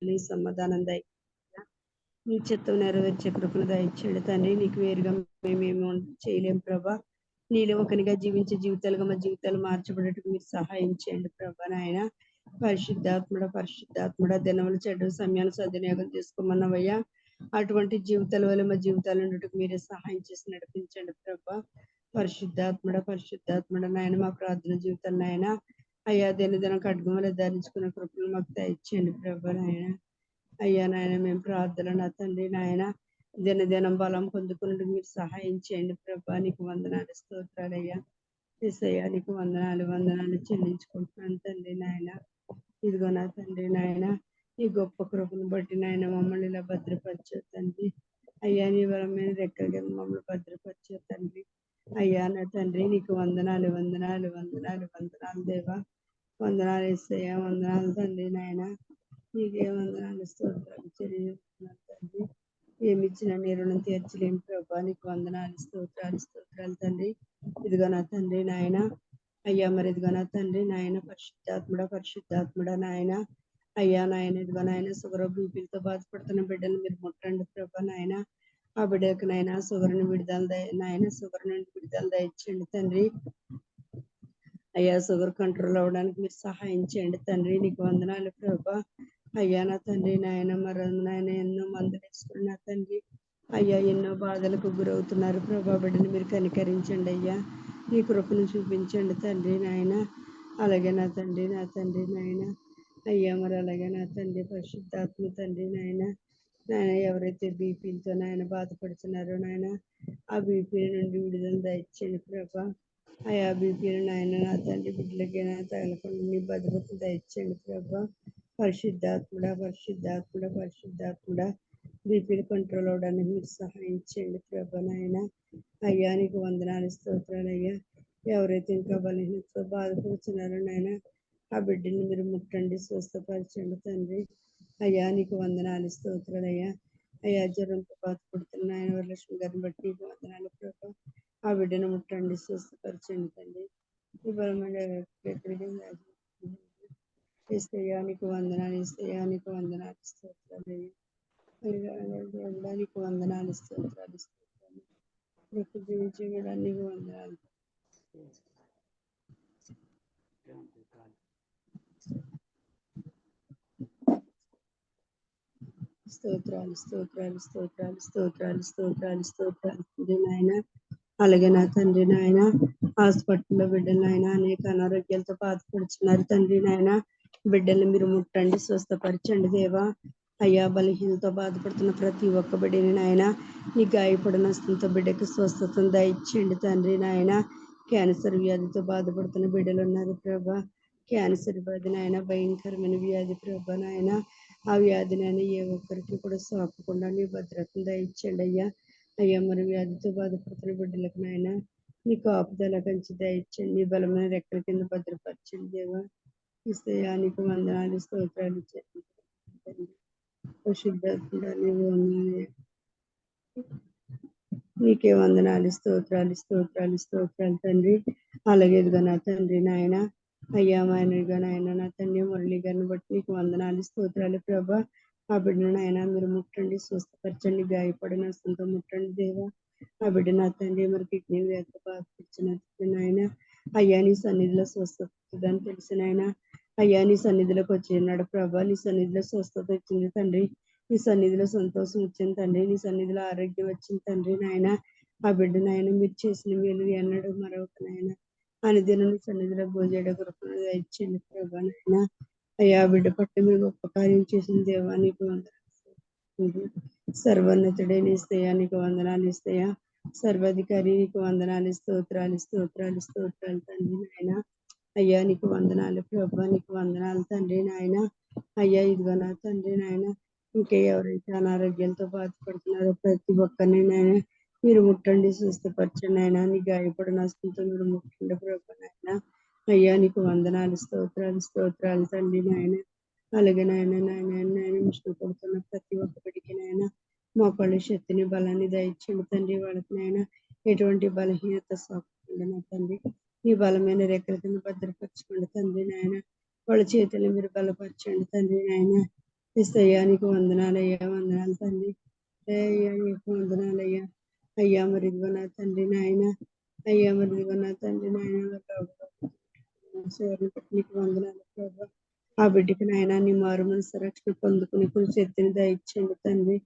నీ సమాధానం దయ నీ చిత్తం నెరవేర్చే కృపను దయచేయండి తండ్రి. నీకు వేరుగా మేమేమో చేయలేం ప్రభా. నీలో ఒకనిగా జీవించే జీవితాలుగా మా జీవితాలు మార్చబడేట్టుకు మీరు సహాయం చేయండి ప్రభా. నాయన పరిశుద్ధాత్ముడ దినములు చెడు సమయాన్ని సద్వినియోగం చేసుకోమన్నవయ్యా. అటువంటి జీవితాల వల్ల మా జీవితాలు ఉండటకు మీరే సహాయం చేసి నడిపించండి ప్రభా. పరిశుద్ధాత్ముడ నాయన మా ప్రార్థన జీవితాలు నాయన అయ్యా దినదినం ఖడ్గములు ధరించుకున్న కృపను మాకు దయచేయండి ప్రభా. నాయన అయ్యా నాయన మేము ప్రార్థన నా తండ్రి నాయన దినదినం బలం పొందుకున్నట్టు మీరు సహాయం చేయండి ప్రభా. నీకు వందనాలు స్తోత్రాలు అయ్యా. యేసయ్యా నీకు వందనాలు చెల్లించుకుంటున్నాను తండ్రి నాయన. ఇదిగో నా తండ్రి నాయన ఈ గొప్ప కృపను బట్టి నాయన మమ్మల్ని ఇలా భద్రపరిచే తండ్రి. అయ్యా నీ బలమైన రెక్కల కింద మమ్మల్ని భద్రపరిచే తండ్రి. అయ్యా నా తండ్రి నీకు వందనాలు దేవా. వందనాలు యేసయ్యా, వందనాలు తండ్రి నాయన. నీకే వందనాలు స్తోత్రాలు చెల్లిస్తున్నాను తండ్రి. ఏమిచ్చిన నీ రుణం తీర్చలేము ప్రభా. నీకు స్తోత్రాలు తండ్రి. ఇదిగో నా తండ్రి నాయన అయ్యా మరి ఇదిగో నా తండ్రి నాయన పరిశుద్ధాత్ముడ నాయన అయ్యా నాయన ఇదిగో నాయన షుగర్ బీపీలతో బాధపడుతున్న బిడ్డలు మీరు ముట్టండి ప్రభా. నాయన ఆ బిడ్డకు నాయన షుగర్ నుండి విడుదల దయచేయండి తండ్రి. అయ్యా షుగర్ కంట్రోల్ అవ్వడానికి మీరు సహాయం చేయండి తండ్రి. నీకు వందనాలు ప్రభా. అయ్యా నా తండ్రి నాయన నాయన ఎన్నో మందులు వేసుకున్న తండ్రి. అయ్యా ఎన్నో బాధలకు గురవుతున్నారు ప్రభా. బిడ్డని మీరు కనికరించండి అయ్యా. నీ కృపను చూపించండి తండ్రి నాయన. అలాగే నా తండ్రి నాయన అయ్యా మరి అలాగే నా తండ్రి పరిశుద్ధాత్మ తండ్రి నాయన ఎవరైతే బీపీలతో నాయన బాధపడుతున్నారో నాయన ఆ బీపీ నుండి విడుదల దయచేయండి ప్రభా. అయా బీపీలు నాయన నా తండ్రి బిడ్డలకి తగలకుండా నీ భద్రత దయచేయండి ప్రభా. పరిశుద్ధాత్ముడ బీపీలు కంట్రోల్ అవడానికి మీరు సహాయం చేయండి ప్రభా. నాయన అయ్యా నీకు వందనాలు స్తోత్రాలు అయ్యా. ఎవరైతే ఇంకా బలహీనతతో బాధపడుతున్నారో నాయన ఆ బిడ్డని మీరు ముట్టండి, స్వస్థపరచండి తండ్రి. అయ్యా నీకు వందనాలు స్తోత్రాలు అయ్యా. అయ్యా జ్వరంతో బాధపడుతున్న ఆయన వరలక్ష్మి గారిని బట్టి నీకు వందనాలు ప్రభా. ఆ బిడ్డను ముట్టండి, స్వస్థపరచండి తండ్రి. ఈ బలమైన ఎక్కడికి ఇస్తయ్యా నీకు వందనాలు స్తోత్రాలు అయ్యా. నీకు వందనాలు స్తోత్రాలు జీవించడానికి వందనాలు. స్తోత్రాలు నాయన. అలాగే నా తండ్రి నాయన హాస్పిటల్లో బిడ్డలు నాయన అనేక అనారోగ్యాలతో బాధపడుతున్నారు తండ్రి నాయన. బిడ్డలు మీరు ముట్టండి, స్వస్థపరచండి దేవా. అయ్యా బలహీనతో బాధపడుతున్న ప్రతి ఒక్క బిడ్డని నాయన నీ గాయపడిన హస్తంతో బిడ్డకి స్వస్థతను దయచేయండి తండ్రి నాయన. క్యాన్సర్ వ్యాధితో బాధపడుతున్న బిడ్డలు ఉన్నారు ప్రభా. క్యాన్సర్ వ్యాధి నాయన భయంకరమైన వ్యాధి ప్రభా. నాయన ఆ వ్యాధి నాయన ఏ ఒక్కరికి కూడా సోకకుండా నీ భద్రతను దయచేయండి అయ్యా. అయ్యా మరి వ్యాధితో బాధపడుతున్న బిడ్డలకు నాయన నీ కాపుదల కంచి దయచేయండి. నీ బలమైన రెక్కల కింద భద్రపరచండి దేవా. ఇస్తయ్యా నీకు వందనాలు స్తోత్రాలు నీకే వందనాలు స్తోత్రాలు తండ్రి. అలాగే ఇదిగో నా తండ్రి నాయన అయ్యా మాయనగా నాయన నా తండ్రి మురళి గారిని బట్టి నీకు వందనాలు స్తోత్రాలు ప్రభా. ఆ బిడ్డను నాయన మీరు ముట్టండి, స్వస్థపరచండి, గాయపడిన హస్తంతో ముట్టండి దేవా. ఆ బిడ్డ నా తండ్రి మరి కిడ్నీ వ్యాధితో బాధపరిచిన నాయన అయ్యా నీ సన్నిధిలో స్వస్థతని తెలిసిన ఆయన అయ్యా నీ సన్నిధిలోకి వచ్చినాడు ప్రభా. నీ సన్నిధిలో స్వస్థత వచ్చింది తండ్రి. నీ సన్నిధిలో సంతోషం వచ్చింది తండ్రి. నీ సన్నిధిలో ఆరోగ్యం వచ్చింది తండ్రి. నాయన ఆ బిడ్డ నాయన మీరు చేసిన మేలు అన్నాడు మరొక నాయన అనుదినం నీ సన్నిధిలో భోజేడ కృపను ఇచ్చింది ప్రభా. నాయన అయ్యా బిడ్డ పట్ల మీరు గొప్ప కార్యం చేసిన దేవానికి వందనాలు. సర్వోన్నతుడే నీ స్తయానికి వందనాలు ఇస్తాయా. సర్వాధికారి నీకు వందనాలు స్తోత్రాలు తండ్రి నాయన. అయ్యా నీకు వందనాలు ప్రభా. నీకు వందనాలు తండ్రి నాయన. అయ్యా ఇదిగో నా తండ్రి నాయన ఇంకా ఎవరైతే అనారోగ్యాలతో బాధపడుతున్నారో ప్రతి ఒక్కరిని నాయన మీరు ముట్టండి, స్వస్థపరచండి ఆయన. నీ గాయపడిన హస్తంతో మీరు ముట్టండి ప్రభా నాయన. అయ్యా నీకు వందనాలు స్తోత్రాలు తండ్రి నాయన. అలాగే నాయన ఇష్టపడుతున్న ప్రతి ఒక్కరికి నాయన మోకాళ్ళ శక్తిని బలాన్ని దయచేయండి తండ్రి. వాళ్ళకి నాయన ఎటువంటి బలహీనత సోకకుండా నా తండ్రి నీ బలమైన రెక్కల కింద భద్రపరచుకోండి తండ్రి నాయన. వాళ్ళ చేతులు మీరు బలపరచండి తండ్రి నాయన. ఏసయ్యా నీకు వందనాలయ్యా, వందనాలు తండ్రి. అయ్యా నీకు వందనాలయ్యా. అయ్యా మరి ఇదిగో నా తండ్రి నాయన, అయ్యా మరి ఇదిగో నా తండ్రి నాయన, నీకు వందనాలు ప్రభా. ఆ బిడ్డకి నాయన నీ మారు మనసు రక్షణ పొందుకుని కొంచెం ఎత్తిన దయచేయండి తండ్రి.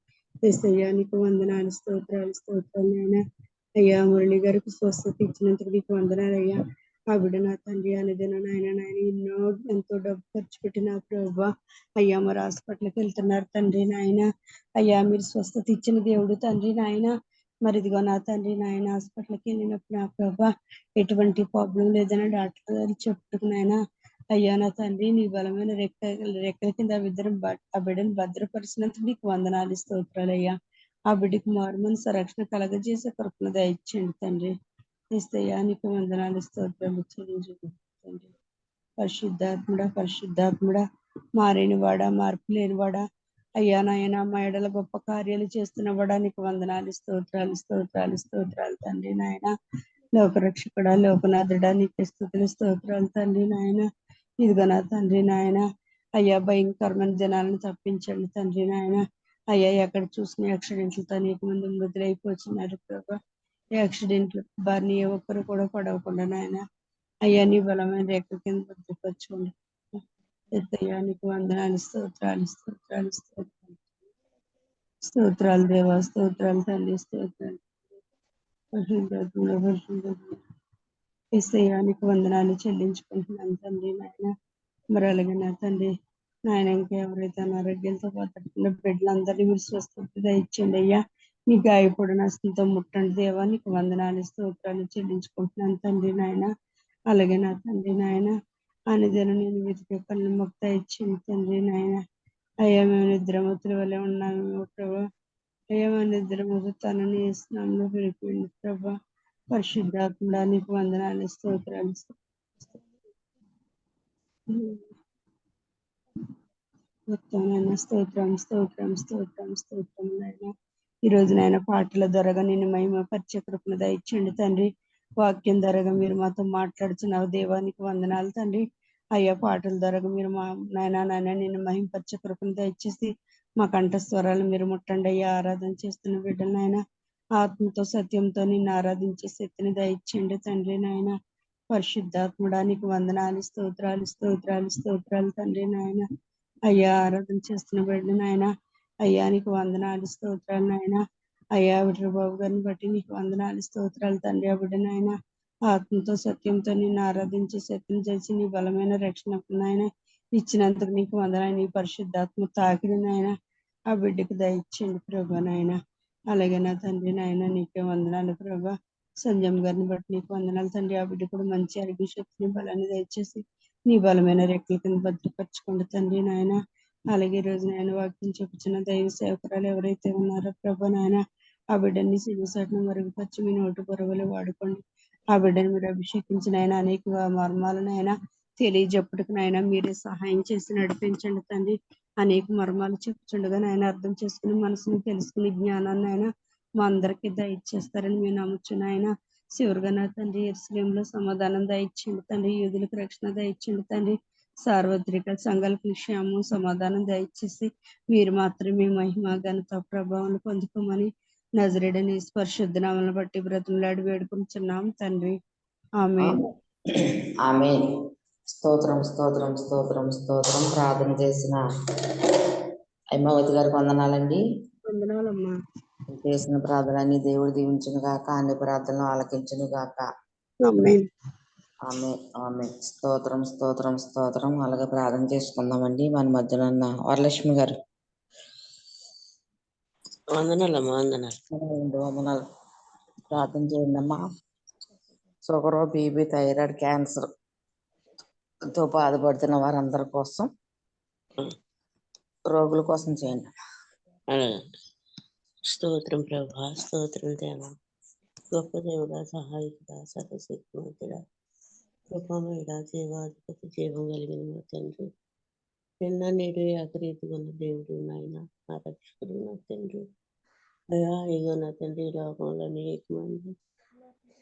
ఏసయ్యా నీకు వందనాలు, స్తోత్రాలు, స్తోత్రాలు నాయన. అయ్యా మురళి గారికి స్వస్థత ఇచ్చినందుకు నీకు వందనాలయ్యా. ఆ బిడ్డ నా తండ్రి అనేదిన నాయన, నాయన ఎంతో డబ్బు ఖర్చు పెట్టి నా ప్రభా. అయ్యా మరి హాస్పిటల్కి వెళ్తున్నారు తండ్రి నాయన. అయ్యా మీరు స్వస్థత ఇచ్చిన దేవుడు తండ్రి నాయన. మరి ఇదిగో నా తండ్రి నాయన హాస్పిటల్కి వెళ్ళినప్పుడు నా ప్రభా ఎటువంటి ప్రాబ్లం లేదని డాక్టర్ గారు చెప్తున్నాయన. అయ్యా నా తండ్రి నీ బలమైన రెక్కల కింద ఆ బిడ్డను భద్రపరిచినందుకు నీకు వందనాలు, స్తోత్రాలు అయ్యా. ఆ బిడ్డకి మారుమనసు రక్షణ కలగజేసే కృపను దయచేయండి తండ్రి. ఏసయ్యా నీకు వందనాలు, స్తోత్రాలు చెల్లించు తండ్రి. పరిశుద్ధాత్ముడా, పరిశుద్ధాత్ముడా, మారేనివాడా, మార్పు లేనివాడా, అయ్యా నాయన మా ఎడల గొప్ప కార్యాలు చేస్తున్నవాడా నీకు వందనాలు, స్తోత్రాలు, స్తోత్రాలు, స్తోత్రాలు తండ్రి నాయన. లోకరక్షకుడా, లోకనాథుడా నీకు స్తుతులు, స్తోత్రాలు తండ్రి నాయన. ఇదిగో నా తండ్రి నాయన. అయ్యా భయంకరమైన జనాలను తప్పించండి తండ్రి నాయన. అయ్యా ఎక్కడ చూసిన యాక్సిడెంట్లతో అనేక మంది మృతులైపోతున్నారు ప్రభా. యాక్సిడెంట్లు బారిన ఏ ఒక్కరు కూడా పడవకుండా నాయన. అయ్యా నీ బలమైన రేఖ కింద భద్రపరచుకోండి. ఎత్తయ్యా నీకు వందనాలు, స్తోత్రాలు, స్తోత్రాలు, స్తోత్రాలు, స్తోత్రాలు దేవా, స్తోత్రాలు తండ్రి, స్తోత్రాలు. పరిశుద్ధాత్ముడా, పరిశుద్ధాత్ముడా, ఏసయ్యా నీకు వందనాలు చెల్లించుకుంటున్నాను తండ్రి నాయన. మరి అలాగే నా తండ్రి నాయన ఇంకెవరైతే అనారోగ్యాలతో బాధపడుతున్న బిడ్డలందరినీ మీరు స్వస్థత దయచేయండి అయ్యా. నీ గాయపడిన హస్తంతో ముట్టండి దేవా. నీకు వందనాలు, స్తోత్రాలు చెల్లించుకుంటున్నాను తండ్రి నాయన. అలాగే నా తండ్రి నాయన అనేదిన నేను వెతికే కళ్ళు మొక్త ఇచ్చింది తండ్రి నాయన. అయ్యా మేము నిద్రమతుల వల్ల ఉన్నాము ప్రభా. అయ్యా మేము నిద్రమతుతానని వేస్తున్నాము పిలిపిండి ప్రభా. పరిశుద్ధాత్ముడా నీకు వందనాలు, స్తోత్రాలు. స్తోత్రం, స్తోత్రం, స్తోత్రం, స్తోత్రం, స్తోత్రం నాయన. ఈ రోజు నాయన పాటల ధరగా నేను మహిమ పరిచయ కృపను దయచేయండి తండ్రి. వాక్యం ధరగా మీరు మాతో మాట్లాడుచున్నావు దేవానికి వందనాలు తండ్రి. అయ్యా పాటల ధరగా మీరు మా నాయన నేను మహిమపరిచే కృపను దయచేసి మా కంఠ స్వరాలు మీరు ముట్టండి అయ్యా. ఆరాధన చేస్తున్న బిడ్డలు నాయన ఆత్మతో సత్యంతో నిన్ను ఆరాధించే శక్తిని దయచేయండి తండ్రి నాయన. పరిశుద్ధాత్ముడా నీకు వందనాలు, స్తోత్రాలు, స్తోత్రాలు, స్తోత్రాలు తండ్రి నాయన. అయ్యా ఆరాధన చేస్తున్న బిడ్డ నాయన. అయ్యా నీకు వందనాలు, స్తోత్రాలు నాయన. అయ్యా బాబు గారిని బట్టి నీకు వందనాలు, స్తోత్రాలు తండ్రి. ఆ బిడ్డ నాయన ఆత్మతో సత్యంతో నిన్ను ఆరాధించి శక్తిని చేసి నీ బలమైన రక్షణ నాయన ఇచ్చినందుకు నీకు వందనాలు. నీ పరిశుద్ధాత్మ తాకిడి నాయన ఆ బిడ్డకు దయచేయండి ప్రభా నాయన. అలాగే నా తండ్రి నాయన నీకే వందనాలు ప్రభా. సంజయ్ గారిని బట్టి నీకు వందనాలు తండ్రి. ఆ బిడ్డ కూడా మంచి ఆరోగ్య శక్తిని బలాన్ని దయచేసి నీ బలమైన రెక్కల కింద భద్రపరచుకోండి తండ్రి నాయన. అలాగే ఈ రోజు నాయన వాక్యం చెప్పుచున్న దైవ సేవకురాలు ఎవరైతే ఉన్నారో ప్రభా నాయన ఆ బిడ్డని సిగుసాటును మరుగుపరిచి మీ నోటు బొరవలు వాడుకోండి. ఆ బిడ్డని మీరు అభిషేకించిన ఆయన అనేక మర్మాలను తెలియజెప్పటికి నాయన మీరే సహాయం చేసి నడిపించండి తండ్రి. అనేక మర్మాలు చెప్పుచుండగా నాయన అర్థం చేసుకుని మనసుని తెలుసుకుని జ్ఞానాన్ని ఆయన మా అందరికీ దయచేస్తారని మేము నమ్ముచున్న ఆయన. చివరిగా నా తండ్రి యెరూషలేములో సమాధానం దయచేయండి తండ్రి. యూదులకు రక్షణ దయచేయండి తండ్రి. సార్వత్రిక సంఘాలకు క్షేమం సమాధానం దయచేసి మీరు మాత్రమే మహిమ ఘనత ప్రభావం పొందుకోమని నజరేయుడైన యేసు పరిశుద్ధ నామమును బట్టి బ్రతిమలాడి వేడుకుంటున్నాం తండ్రి. ఆమేన్. ఆమేన్. స్తోత్రం, స్తోత్రం, స్తోత్రం, స్తోత్రం. ప్రార్థన చేసిన అమ్మవతి గారికి వందనాలండి. వందనాలమ్మా. చేసిన ప్రార్థనని దేవుడు దీవించును గాక, అన్ని ప్రార్థనలు ఆలకించును గాక. ఆమేన్. ఆమె ఆమె స్తోత్రం, స్తోత్రం, స్తోత్రం. అలాగే ప్రార్థన చేసుకుందామండి. మన మధ్యలో ఉన్న వరలక్ష్మి గారు వందనాలమ్మా. వందనాలు. వందనాలు. ప్రార్థన చేయండి అమ్మా. షుగర్, బీపీ, థైరాయిడ్, క్యాన్సర్ తో బాధపడుతున్న వారందరి కోసం, రోగుల కోసం చేయండి. అలాగే. స్తోత్రం ప్రభా, స్తోత్రం దేవా. గొప్ప దేవుడా, సహాయకుడా, సర్వశక్తిమంతుడా, కృపమయుడా, జీవాధిపతి, జీవం కలిగిన మా తండ్రి, నిన్న నేడు ఏకరీతిగా ఉన్న దేవుడు నాయన, నా రక్షకుడు, నా తండ్రి. అయ్యా ఇగో నా తండ్రి, లోకంలో అనేక మంది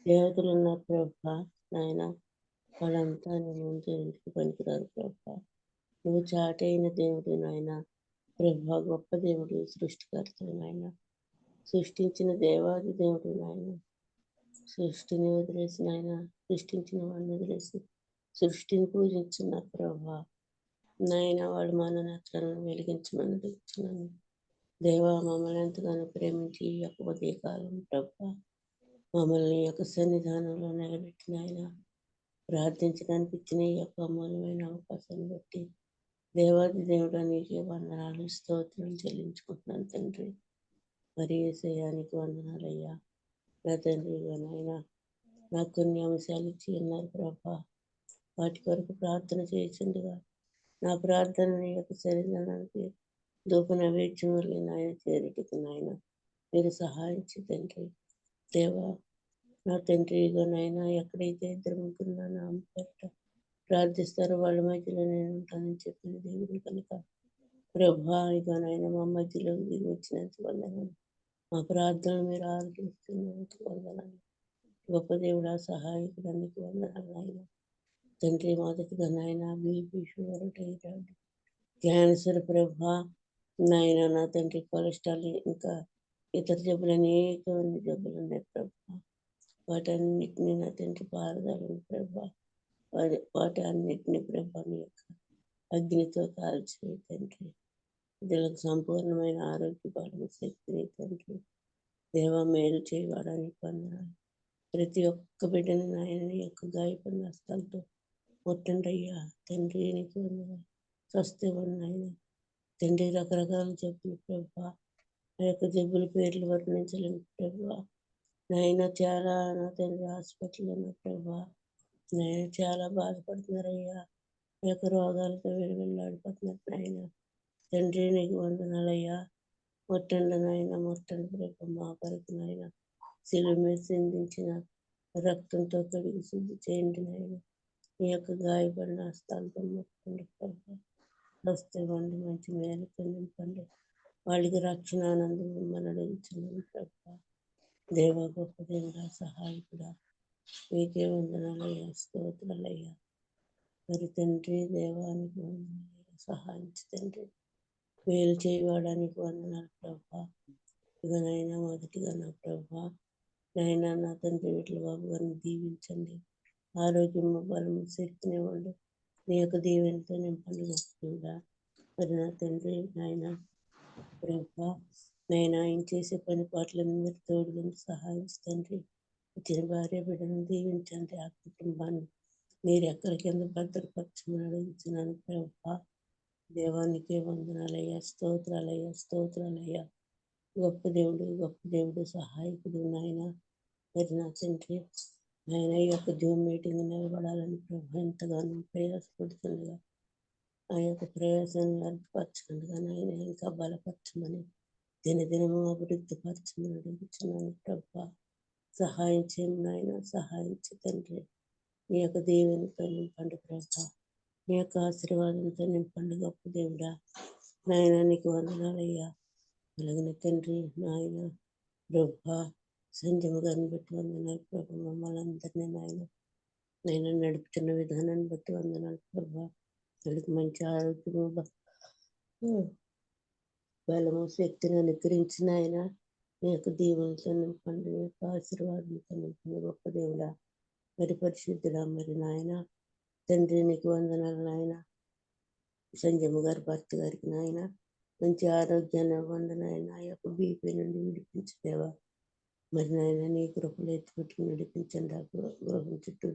దేవతలు ఉన్నారు ప్రభా నాయన. వాళ్ళంతా నీ ముందు ఎందుకు పనికిరారు ప్రభా. నువ్వు చాటైన దేవుడు నాయన. ప్రభా గొప్ప దేవుడు, సృష్టికర్త నాయన, సృష్టించిన దేవాది దేవుడు నాయన, సృష్టిని వదిలేసిన ఆయన, సృష్టించిన వాడిని వదిలేసి సృష్టిని పూజించిన ప్రభా నాయన, వాడు మన నేత్రాలను వెలిగించమని అడుగుతున్నాను. దేవా మమ్మల్ని ఎంతగానో ప్రేమించి ఈ యొక్క ఉదయకాలం ప్రభా మమ్మల్ని ఈ యొక్క సన్నిధానంలో నిలబెట్టిన ఆయన, ప్రార్థించడానికి ఇచ్చిన ఈ యొక్క అమూల్యమైన అవకాశాన్ని బట్టి దేవాది దేవుడు నీకే వందనాలు, స్తోత్రం చెల్లించుకుంటున్నాను తండ్రి. మరి యేసయ్యానికి వందనాలయ్యా. నా తండ్రి నాయన, నాకు కొన్ని అంశాలు ఇచ్చి ఉన్నారు ప్రభా, వాటి కొరకు ప్రార్థన చేసిందిగా నా ప్రార్థన నీ యొక్క శరీరానికి ధూప నైవేద్యం వల్ల నాయన చేరుటకు నాయన మీరు సహాయించి తండ్రి. దేవా నా తండ్రి నాయన, ఎక్కడైతే ఇద్దరు ముగ్గురు నా నామం పేరిట ప్రార్థిస్తారో వాళ్ళ మధ్యలో నేను ఉంటానని చెప్పిన దేవుడు కనుక ప్రభా నాయన మా మధ్యలో దిగి వచ్చినందుకు వందనాలు. మా ప్రార్థనలు మీరు ఆలోచిస్తున్నందుకు వందనాలు. గొప్ప దేవుడా, సహాయకుడు నీకు వందనాలు నాయన. తండ్రి మొదటిగా నాయన బీపీ, షుగర్, థైరాయిడ్, క్యాన్సర్ ప్రభా నాయన, నా తండ్రి కొలెస్ట్రాల్, ఇంకా ఇతర జబ్బులు అనేకమైన జబ్బులు ఉన్నాయి ప్రభా. వాటన్నిటిని నా తండ్రి పారదాలను ప్రభా, వాటి అన్నిటిని ప్రభా నీ యొక్క అగ్నితో కాల్చి తండ్రి వీళ్ళకు సంపూర్ణమైన ఆరోగ్య బలము శక్తిని తండ్రి దేవా మేలు చేయడానికి వందనాలు. ప్రతి ఒక్క బిడ్డని నాయన యొక్క గాయపడిన హస్తాలతో ముట్టండి అయ్యా తండ్రి. నీకు వందనాలు. స్వస్థ నాయన తండ్రి, రకరకాల జబ్బులు ప్రభా, ఆ యొక్క జబ్బుల పేర్లు వర్ణించలేము ప్రభా నాయన. చాలా నా తండ్రి హాస్పిటల్ ఉన్న ప్రభా నాయన చాలా బాధపడుతున్నారయ్యా. ఆ యొక్క రోగాలతో వెళ్ళాడిపోతున్నారు నాయన తండ్రి. నీకు వందనాలయ్యా. ముట్టండి నాయన, ముట్టండి ప్రభా మా కొరకు నాయన. శిలువ మీద సిందించిన రక్తంతో కడిగి శుద్ధి చేయండి నాయన. ఈ యొక్క గాయపడిన హస్తాలతో ముట్టండి ప్రభా. వస్తేవండి మంచి మేలు పొందింపండి. వాళ్ళకి రక్షణ ఆనందం మిమ్మల్ని అడుగుతున్నాను ప్రభా. దేవ గొప్ప దేవుడా, సహాయకుడా, మీకే వందనాలయ్యా, స్తోత్రాలయ్యా. మరి తండ్రి దేవానికి వందనాలయ్యా, సహాయించి తండ్రి మేలు చేయడానికి వందనాలు ప్రభా. ఇకనైనా మొదటిగా నా ప్రభా నైనా నా తండ్రి వీటిల బాబు గారిని దీవించండి. ఆరోగ్యం, బలము, శక్తినివ్వండి. నీ యొక్క దీవెనతో నింపండి వస్తుందా. మరి నా తండ్రి నాయన ప్రభా నైనా ఆయన చేసే పని పాటలను మీరు తోడుగా సహాయించి తండ్రి. ఇచ్చిన భార్య బిడ్డను దీవించండి. ఆ కుటుంబాన్ని మీరు ఎక్కడి కింద భద్రపరచమని అడుగుతున్నాను ప్రభా. దేవానికే వందనాలయ్యా, స్తోత్రాలయ్యా, స్తోత్రాలయ్యా. గొప్ప దేవుడు, గొప్ప దేవుడు, సహాయకుడు నాయన. మరి నా తండ్రి నాయన ఈ యొక్క జూమ్ మీటింగ్ నిలబడాలని ప్రభు ఎంతగానో ప్రయాసపడుతుండగా ఆ యొక్క ప్రయాసాన్ని అర్థపరచకుండా నాయన ఇంకా బలపరచమని దినదినము అభివృద్ధి పరచమని అడుగుతున్నాను ప్రభా. సహాయం చేయము నాయన, సహాయించి తండ్రి. నీ యొక్క దేవునితో నింపండి ప్రభా. నీ యొక్క ఆశీర్వాదంతో నింపండి గొప్ప దేవుడా నాయన. నీకు వందనాలయ్యా. అలాగే తండ్రి నాయన ప్రభా సంజయ్ గారిని బట్టి వందనాలు ప్రభా. మమ్మల్ని అందరినీ నాయన నేను నడుపుతున్న విధానాన్ని బట్టి వందనాలు ప్రభా. వాళ్ళకి మంచి ఆరోగ్యము, బలము, శక్తిని అనుగ్రహించిన ఆయన నీ యొక్క దీవెనతో నింపండి. నీ యొక్క ఆశీర్వాదంతో నింపండి గొప్ప దేవుడా. మరి పరిశుద్ధుడా మరి నాయన తండ్రి నీకు వందనాలు నాయన. సంజయ్ గారి భర్త గారికి నాయన మంచి ఆరోగ్యాన్ని ఇవ్వండి నాయన. ఆ యొక్క బీపీ నుండి విడిపించదేవా. మరి నాయన నీ కృపలు ఎత్తుపెట్టుకుని నడిపించండి. ఆ గృహం చుట్టూ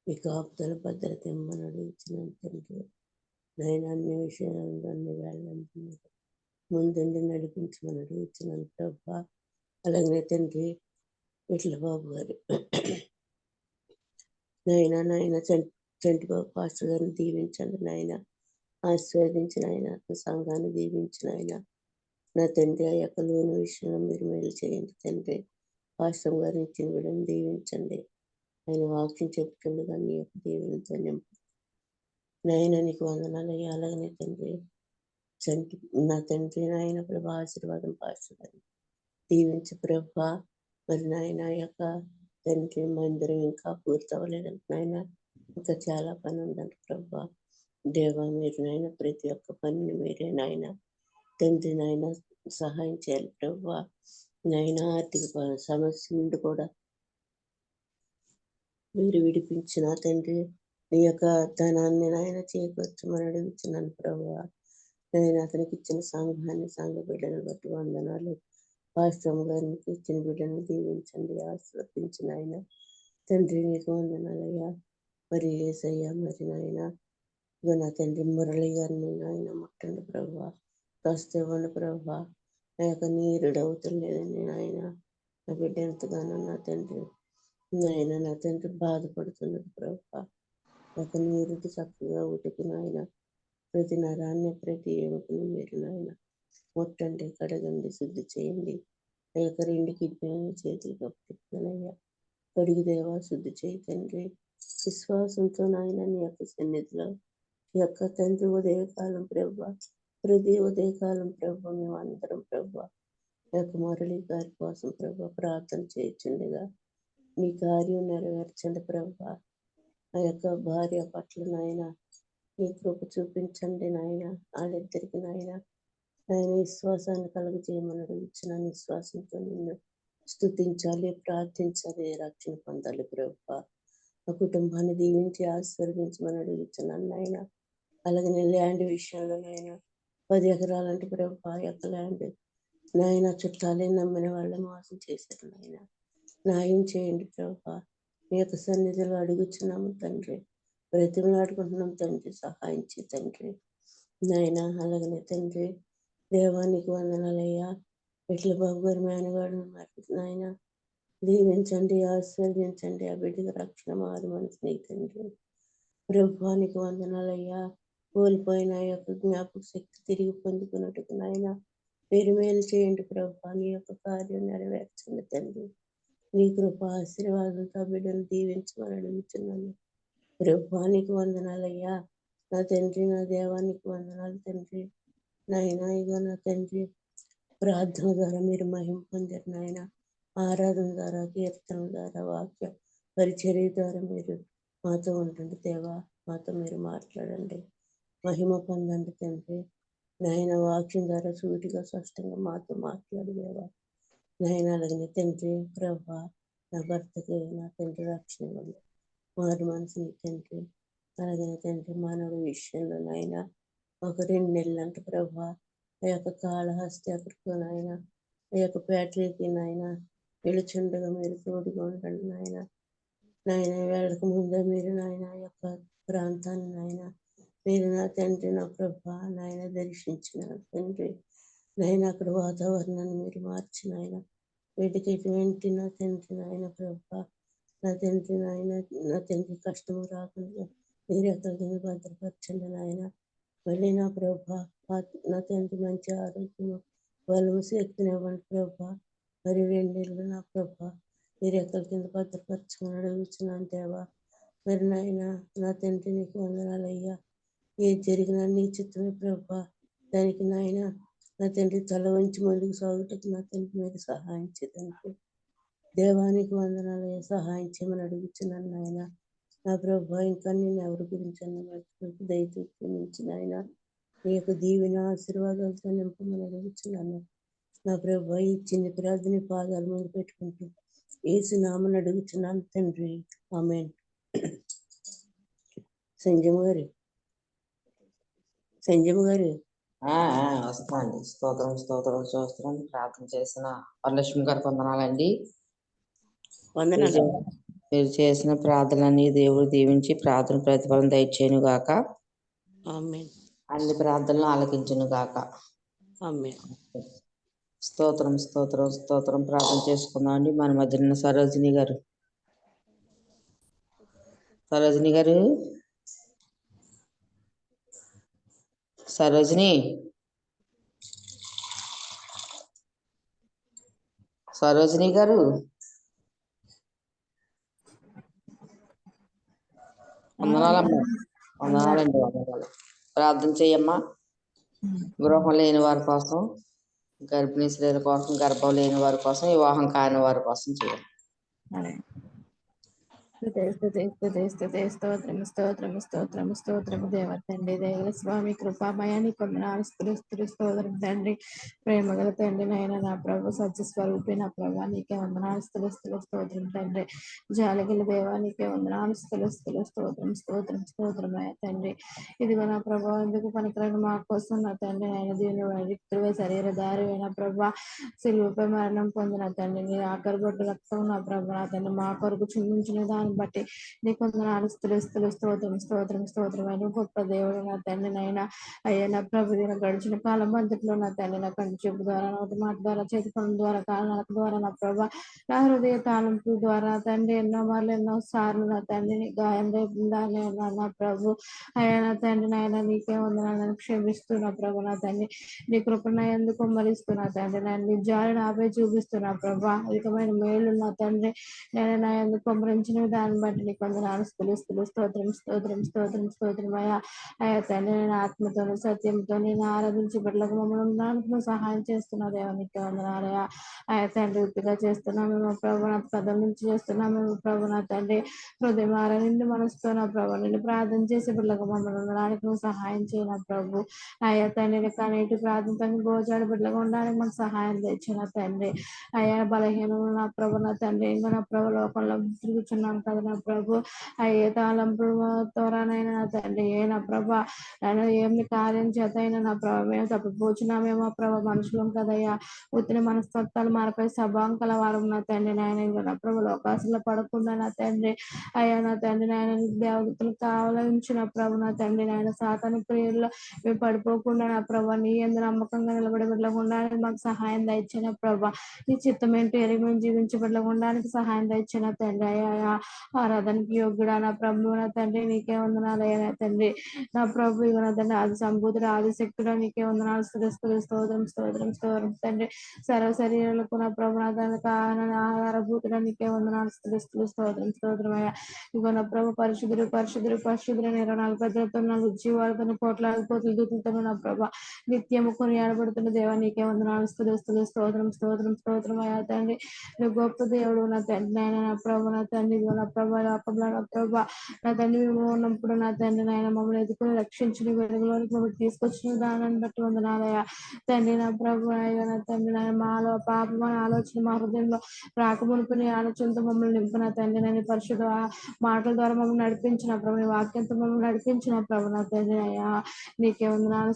మీ కాపుదల భద్రత ఇమ్మని అడుగుతున్నాను తండ్రి. నాయన అన్ని విషయాలను అన్ని వేళలంటున్నారు ముందుండి నడిపించమని అడుగుతున్నాను ప్రభా. అలాగే తండ్రి విట్ల బాబు గారు నాయన చంటి బాబు పాస్టర్ గారిని దీవించండి నాయన. ఆశీర్వదించిన ఆయన సంఘాన్ని దీవించిన ఆయన నా తండ్రి. ఆ యొక్క లోని విషయంలో మీరు మేలు చేయండి తండ్రి. పాస్టర్ గారిని ఇచ్చిన విడని దీవించండి. ఆయన వాక్యం చెప్తుండగా నీ యొక్క దీవెనతో నింపు నాయన. నీకు వందనాలు. అలాగనే తండ్రి నా తండ్రి నాయన ప్రభా ఆశీర్వాదం పాస్టర్ గారిని దీవించి ప్రభా. మరి నాయన యొక్క తండ్రి మందిరం ఇంకా పూర్తి అవ్వలేదంట నాయన. ఇంకా చాలా పని ఉందంట ప్రభా. దేవా మీరు నాయన ప్రతి ఒక్క పనిని మీరే నాయన తండ్రి నాయన సహాయం చేయాలి ప్రభా. నాయన ఆర్థిక సమస్య నుండి కూడా మీరు విడిపించిన తండ్రి నీ యొక్క ధనాన్ని నాయన చేకూర్చమని అడుగుతున్నాను ప్రభా. నేను అతనికి ఇచ్చిన సంఘాన్ని, సంఘ బిడ్డలను బట్టి వందనాలు. పాస్టర్ గారికి ఇచ్చిన బిడ్డను దీవించండి, ఆశీర్వదించిన ఆయన తండ్రి నీకు వందనాలయ్యా. మరి ఏసయ్యా మరి నాయన ఇక నా తండ్రి మురళి గారిని నాయన ముట్టండి ప్రభా, కాస్త ఇవ్వండి ప్రభా. నా యొక్క నీరుడు అవుతులేదండి నాయన. నా బిడ్డ ఎంతగానో నా తండ్రి నాయన నా తండ్రి బాధపడుతున్నది ప్రభా. ఒక నీరుడు చక్కగా ఉటికి నాయన ప్రతి నరాన్ని ప్రతి ఎముకని మీరు నాయన ముట్టండి, కడగండి, శుద్ధి చేయండి. ఆ యొక్క 2 కిడ్నీలను చేతులకు అప్పచెప్తున్నానయ్యా. కడిగి దేవా శుద్ధి చేయి తండ్రి. విశ్వాసంతో నాయన నీ యొక్క సన్నిధిలో ఈ యొక్క తండ్రి ఉదయకాలం ప్రభా, ప్రతి ఉదయకాలం ప్రభా మేము అందరం ప్రభా ఈ యొక్క మురళి గారి కోసం ప్రభా ప్రార్థన చేయించండిగా. మీ కార్యం నెరవేర్చండి ప్రభా. ఆ యొక్క భార్య పట్ల నాయన నీ కృప చూపించండి నాయన. వాళ్ళిద్దరికి నాయన ఆయన విశ్వాసాన్ని కలుగ చేయమని అడుగుతున్నాను. విశ్వాసంతో నిన్ను స్తుతించాలి, ప్రార్థించాలి, రక్షణ పొందాలి ప్రభా. ఆ కుటుంబాన్ని దీవించి ఆశీర్వదించమని అడుగుతున్నాను నాయన. అలాగే నేను ల్యాండ్ విషయంలో నాయన 10 ఎకరాలంటే ప్రభా యొక్క ల్యాండ్ నాయన చుట్టాలే నమ్మిన వాళ్ళ మోసం చేశారు నాయన. న్యాయం చేయండి ప్రభా. మీ యొక్క సన్నిధిలో అడుగుచున్నాము తండ్రి, బ్రతిమలాడుకుంటున్నాం తండ్రి, సహాయం చే తండ్రి నాయన. అలాగనే తండ్రి దేవానికి వందనాలయ్యా. ఇట్ల బాబు గారి మేనగాడు నాయన దీవించండి, ఆశీర్వదించండి. ఆ బిడ్డకు రక్షణ మారు మనసుని తండ్రి. ప్రభువానికి వందనాలయ్యా. కోల్పోయిన యొక్క జ్ఞాపక శక్తి తిరిగి పొందుకున్నట్టుకు నాయన మీరు మేలు చేయండి ప్రభా. నీ యొక్క కార్యం నెరవేర్చండి తండ్రి. నీ కృప ఆశీర్వాదంతో బిడ్డను దీవించమని అడుగుతున్నాను. ప్రభువానికి వందనాలయ్యా. నా తండ్రి, నా దేవానికి వందనాలు తండ్రి. నాయన ఇగో నా తండ్రి ప్రార్థన ద్వారా మీరు మహిమ పొందారు నాయన. ఆరాధన ద్వారా, కీర్తన ద్వారా, వాక్య పరిచర్య ద్వారా మీరు మాతో ఉండండి దేవా. మాతో మీరు మాట్లాడండి, మహిమ పొందండి తండ్రి. నాయన వాక్యం ద్వారా సూటిగా స్పష్టంగా మాతో మాట్లాడు దేవా. నాయన అలాగనే తండ్రి ప్రభా నా భర్తకి నా తండ్రి రక్షణ ఇవ్వండి, మారు మనసుని తండ్రి. అలాగనే తండ్రి మానవుడి విషయంలో నాయన ఒక 2 నెలలు అంటే ప్రభా ఆ యొక్క కాళహస్తి అక్కడికి నాయన, ఆ యొక్క బ్యాటరీకి నాయన వెళుచుండగా మీరు తోడుగా ఉండండి నాయన. నాయన వెళ్ళక ముందే మీరు నాయన యొక్క ప్రాంతాన్ని నాయన మీరు నా తండ్రి నా ప్రభా నాయన దర్శించిన తండ్రి. నాయన అక్కడ వాతావరణాన్ని మీరు మార్చిన ఆయన వీటికి ఎటువంటి నా తండ్రి నాయన ప్రభా నా తండ్రి నాయన నా తండ్రి కష్టము రాకుండా మీరు ఎక్కడికి భద్రపరచండి నాయన. మళ్ళీ నా ప్రభా నా తండ్రి మంచి ఆరోగ్యము బలము శక్తిని ఇవ్వండి ప్రభా. మరి 2 నెలలు నా ప్రభా మీరు ఎక్కడి కింద భద్రపరచమని అడుగుతున్నాను దేవా. మరి నాయన నా తండ్రి నీకు వందనాలయ్యా. ఏది జరిగినా నీ చిత్తమే ప్రభా. దానికి నాయన నా తండ్రి తల వంచి ముందుకు సాగుటకు నా తండ్రి మీరు సహాయం చేయండి. దేవానికి వందనాలయ్యా. సహాయం చేయమని అడుగుతున్నాను నాయన. నా ప్రభా ఇంకా నేను ఎవరి గురించి దయచేసి నాయన నీ యొక్క దీవెన ఆశీర్వాదాలతో నింపమని అడుగుతున్నాను. నా ప్రభా ఈ చిన్న ప్రార్థన పాదాల ముందు పెట్టుకుంటూ యేసు నామమున అడుగుతున్నాను తండ్రి, ఆమేన్. సంజయ్ గారు వస్తాండి. స్తోత్రం స్తోత్రం స్తోత్రం. ప్రార్థన చేసిన వరలక్ష్మి గారికి వందనాలండి. వందనాలు. మీరు చేసిన ప్రార్థనని దేవుడు దీవించి ప్రార్థన ప్రతిఫలం దయచేయను గాక. ఆమేన్. అన్ని ప్రార్థనలు ఆలకించును గాక. ఆమేన్. స్తోత్రం స్తోత్రం స్తోత్రం. ప్రార్థన చేసుకుందాం అండి. మన మధ్యన సరోజిని గారు సరోజిని గారు వందనాలండి. వందనాలు. ప్రార్థన చెయ్యమ్మా. గృహం లేని వారి కోసం, గర్భిణీ స్త్రీల కోసం, గర్భం లేని వారి కోసం, వివాహం కాని వారి కోసం చేయండి. స్తోత్రము దేవ తండ్రి దయగల స్వామి కృపామయాన్ని కొందనాలు స్తోత్రం తండ్రి ప్రేమగల తండ్రి నైనా నా ప్రభు సత్య స్వరూపి నా ప్రభా నీకే వందనాలు స్తోత్రం తండ్రి జాలగల దేవానికే వందనాలు స్తోత్రం అయ్యా తండ్రి ఇదిగో నా ప్రభా ఎందుకు పనికిరాని మా కోసం నా తండ్రి ఆయన దీని వ్యక్తులు శరీరధారి అయిన ప్రభా సిలువపై మరణం పొందిన తండ్రి నీ ఆఖరి బొట్టు రక్తం నా ప్రభా నా తండ్రి మా కొరకు చుందించిన దాన్ని బట్టి నీకు వందనాలు స్తోత్రం అయిన గొప్ప దేవుడు నా తండ్రి నైనా అయ్యా నా ప్రభు దీని గడిచిన కాలం అంతట్లో నా తండ్రి నా కంటి చూపు ద్వారా నోటి మాట ద్వారా చేతి పనుల ద్వారా కాళ్ళ ద్వారా నా ప్రభా నా హృదయ తాళంపు ద్వారా తండ్రి ఎన్నో మార్లు ఎన్నో సార్లు నా తండ్రిని గాయం రేపుందానే నా ప్రభు అయ్యా నా తండ్రి నాయన నీకే వందనాలను క్షమిస్తున్నా ప్రభు నా తండ్రి నీ కృపణ ఎందుకు మరిస్తున్నా తండ్రి నేను నీ జాలిని ఆపే చూపిస్తున్నా ప్రభా అధికమైన మేలు నా తండ్రి నేను నా ఎందుకు కుమరించిన దాన్ని బట్టి నీకు వందనాలు స్తోత్రం అయ్యా అయ్యా తండ్రి నేను ఆత్మతోను సత్యంతో నేను ఆరాధించి బిడ్డలకు మమ్మల్ని ఉండడానికి సహాయం చేస్తున్నా దేవానికి వందనాలయ్యా అయ్యా తండ్రి వృత్తిగా చేస్తున్నామేమో ప్రభు నా పదం నుంచి చేస్తున్నామేమో ప్రభు నా తండ్రి హృదయం ఆరాధించి మనసుతో నా ప్రభు నేను ప్రార్థన చేసి బిడ్డలకు మమ్మల్ని ఉండడానికి నువ్వు సహాయం చేయన ప్రభు అయ్యా తండ్రి కనేటి ప్రార్థనతో గోచాడు బిడ్డలకు ఉండడానికి మాకు సహాయం తెచ్చిన తండ్రి అయ్యా బలహీనము నా ప్రభు నా తండ్రి ఇంకా నా ప్రభు లోకంలో తిరుగుతున్నాం కదా నా ప్రభు అయ్యే తాళంపు త్వరనైనా నా తండ్రి ఏ నా ప్రభా నేను ఏమి కార్యం చేత అయినా నా ప్రభావ మేము తప్పిపోచున్నామేమో ప్రభావ మనుషులం కదయ్యా ఉత్తిన మనస్తత్వాలు మనపై సభాంకల వారం నా తండ్రి నాయన నా ప్రభు అవకాశంలో పడకుండా నా తండ్రి అయ్యా నా తండ్రి నాయన దేవతలు కావాలించిన ప్రభు నా తండ్రి నాయన సాతాను ప్రియుల్లో మేము పడిపోకుండా నా ప్రభా నీ ఎందు నమ్మకంగా నిలబడి బిడ్డకుండా మాకు సహాయం దయచిన ప్రభా నీ చిత్తమేంటి ఎరిగి మేము జీవించబడడానికి సహాయం దయచిన తండ్రి అయ్యా ఆరాధనకి యోగ్యుడా నా ప్రభు నా తండ్రి నీకే వందనాలయ్యా నా తండ్రి నా ప్రభు ఇక నా తండ్రి ఆది సంబూతుడు ఆదిశక్తుడు నీకే వందనాలు స్తోత్రం తండ్రి సర్వ శరీరాలకు నా ప్రభు నా తండ్రి ఆహారభూతుడు నీకే వందనాలు స్తోత్రం అయ్యా ఇగో నా ప్రభు పరిశుద్ధుడు 24 పెద్దలతో జీవాలతో కోట్లాదిపోతులు దూతులతో నా ప్రభా నిత్యము కొనియాడబడుతున్న దేవా నీకే వందనాలు స్తోత్రం అయ్యా తండ్రి నువ్వు గొప్ప దేవుడు నా తండ్రి నాయన నా ప్రభు నా తండ్రి నా ప్రభా లోకంలో నా ప్రభా నా తండ్రి మేము ఉన్నప్పుడు నా తండ్రి నాయన మమ్మల్ని ఎదుర్కొని రక్షించిన వెలుగులోనికి మమ్మల్ని తీసుకొచ్చిన దానిని బట్టి వందనాలయ్యా తండ్రి నా ప్రభు అయ్యా నా తండ్రి నాయన మాలో పాపమైన ఆలోచన మా హృదయంలో రాకమునుకుని ఆలోచనతో మమ్మల్ని నింపిన తండ్రి నేను పరిశుద్ధ మాటల ద్వారా మమ్మల్ని నడిపించిన ప్రభు నీ వాక్యంతో మమ్మల్ని నడిపించిన ప్రభు నా తండ్రి అయ్యా నీకే వందనాలు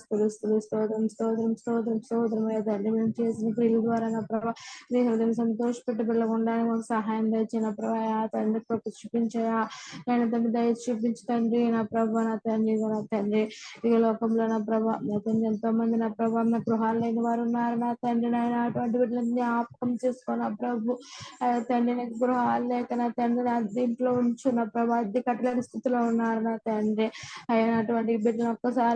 స్తోత్రం అయ్యా తండ్రి మేము చేసిన క్రియల ద్వారా నా ప్రభా నీ హృదయం సంతోషపెట్టి పిల్లగుండానికి మాకు సహాయం దయచిన ప్రభా తండ్రి కృప చూపించయా నేను తండ్రి దయ చూపించి తండ్రి నా ప్రభా నా తండ్రి ఇక లోకంలో నా ప్రభా నా తండ్రి ఎంతో మంది నా ప్రభా నా గృహాలు లేని వారు ఉన్నారు నా తండ్రి నాయన అటువంటి వీటిని జ్ఞాపకం చేసుకో నా ప్రభు తండ్రి నాకు గృహాలు లేక నా తండ్రి నా దీంట్లో ఉంచు నా ప్రభా అద్దె కట్టలేని స్థితిలో ఉన్నారు నా తండ్రి అయినటువంటి బిడ్డను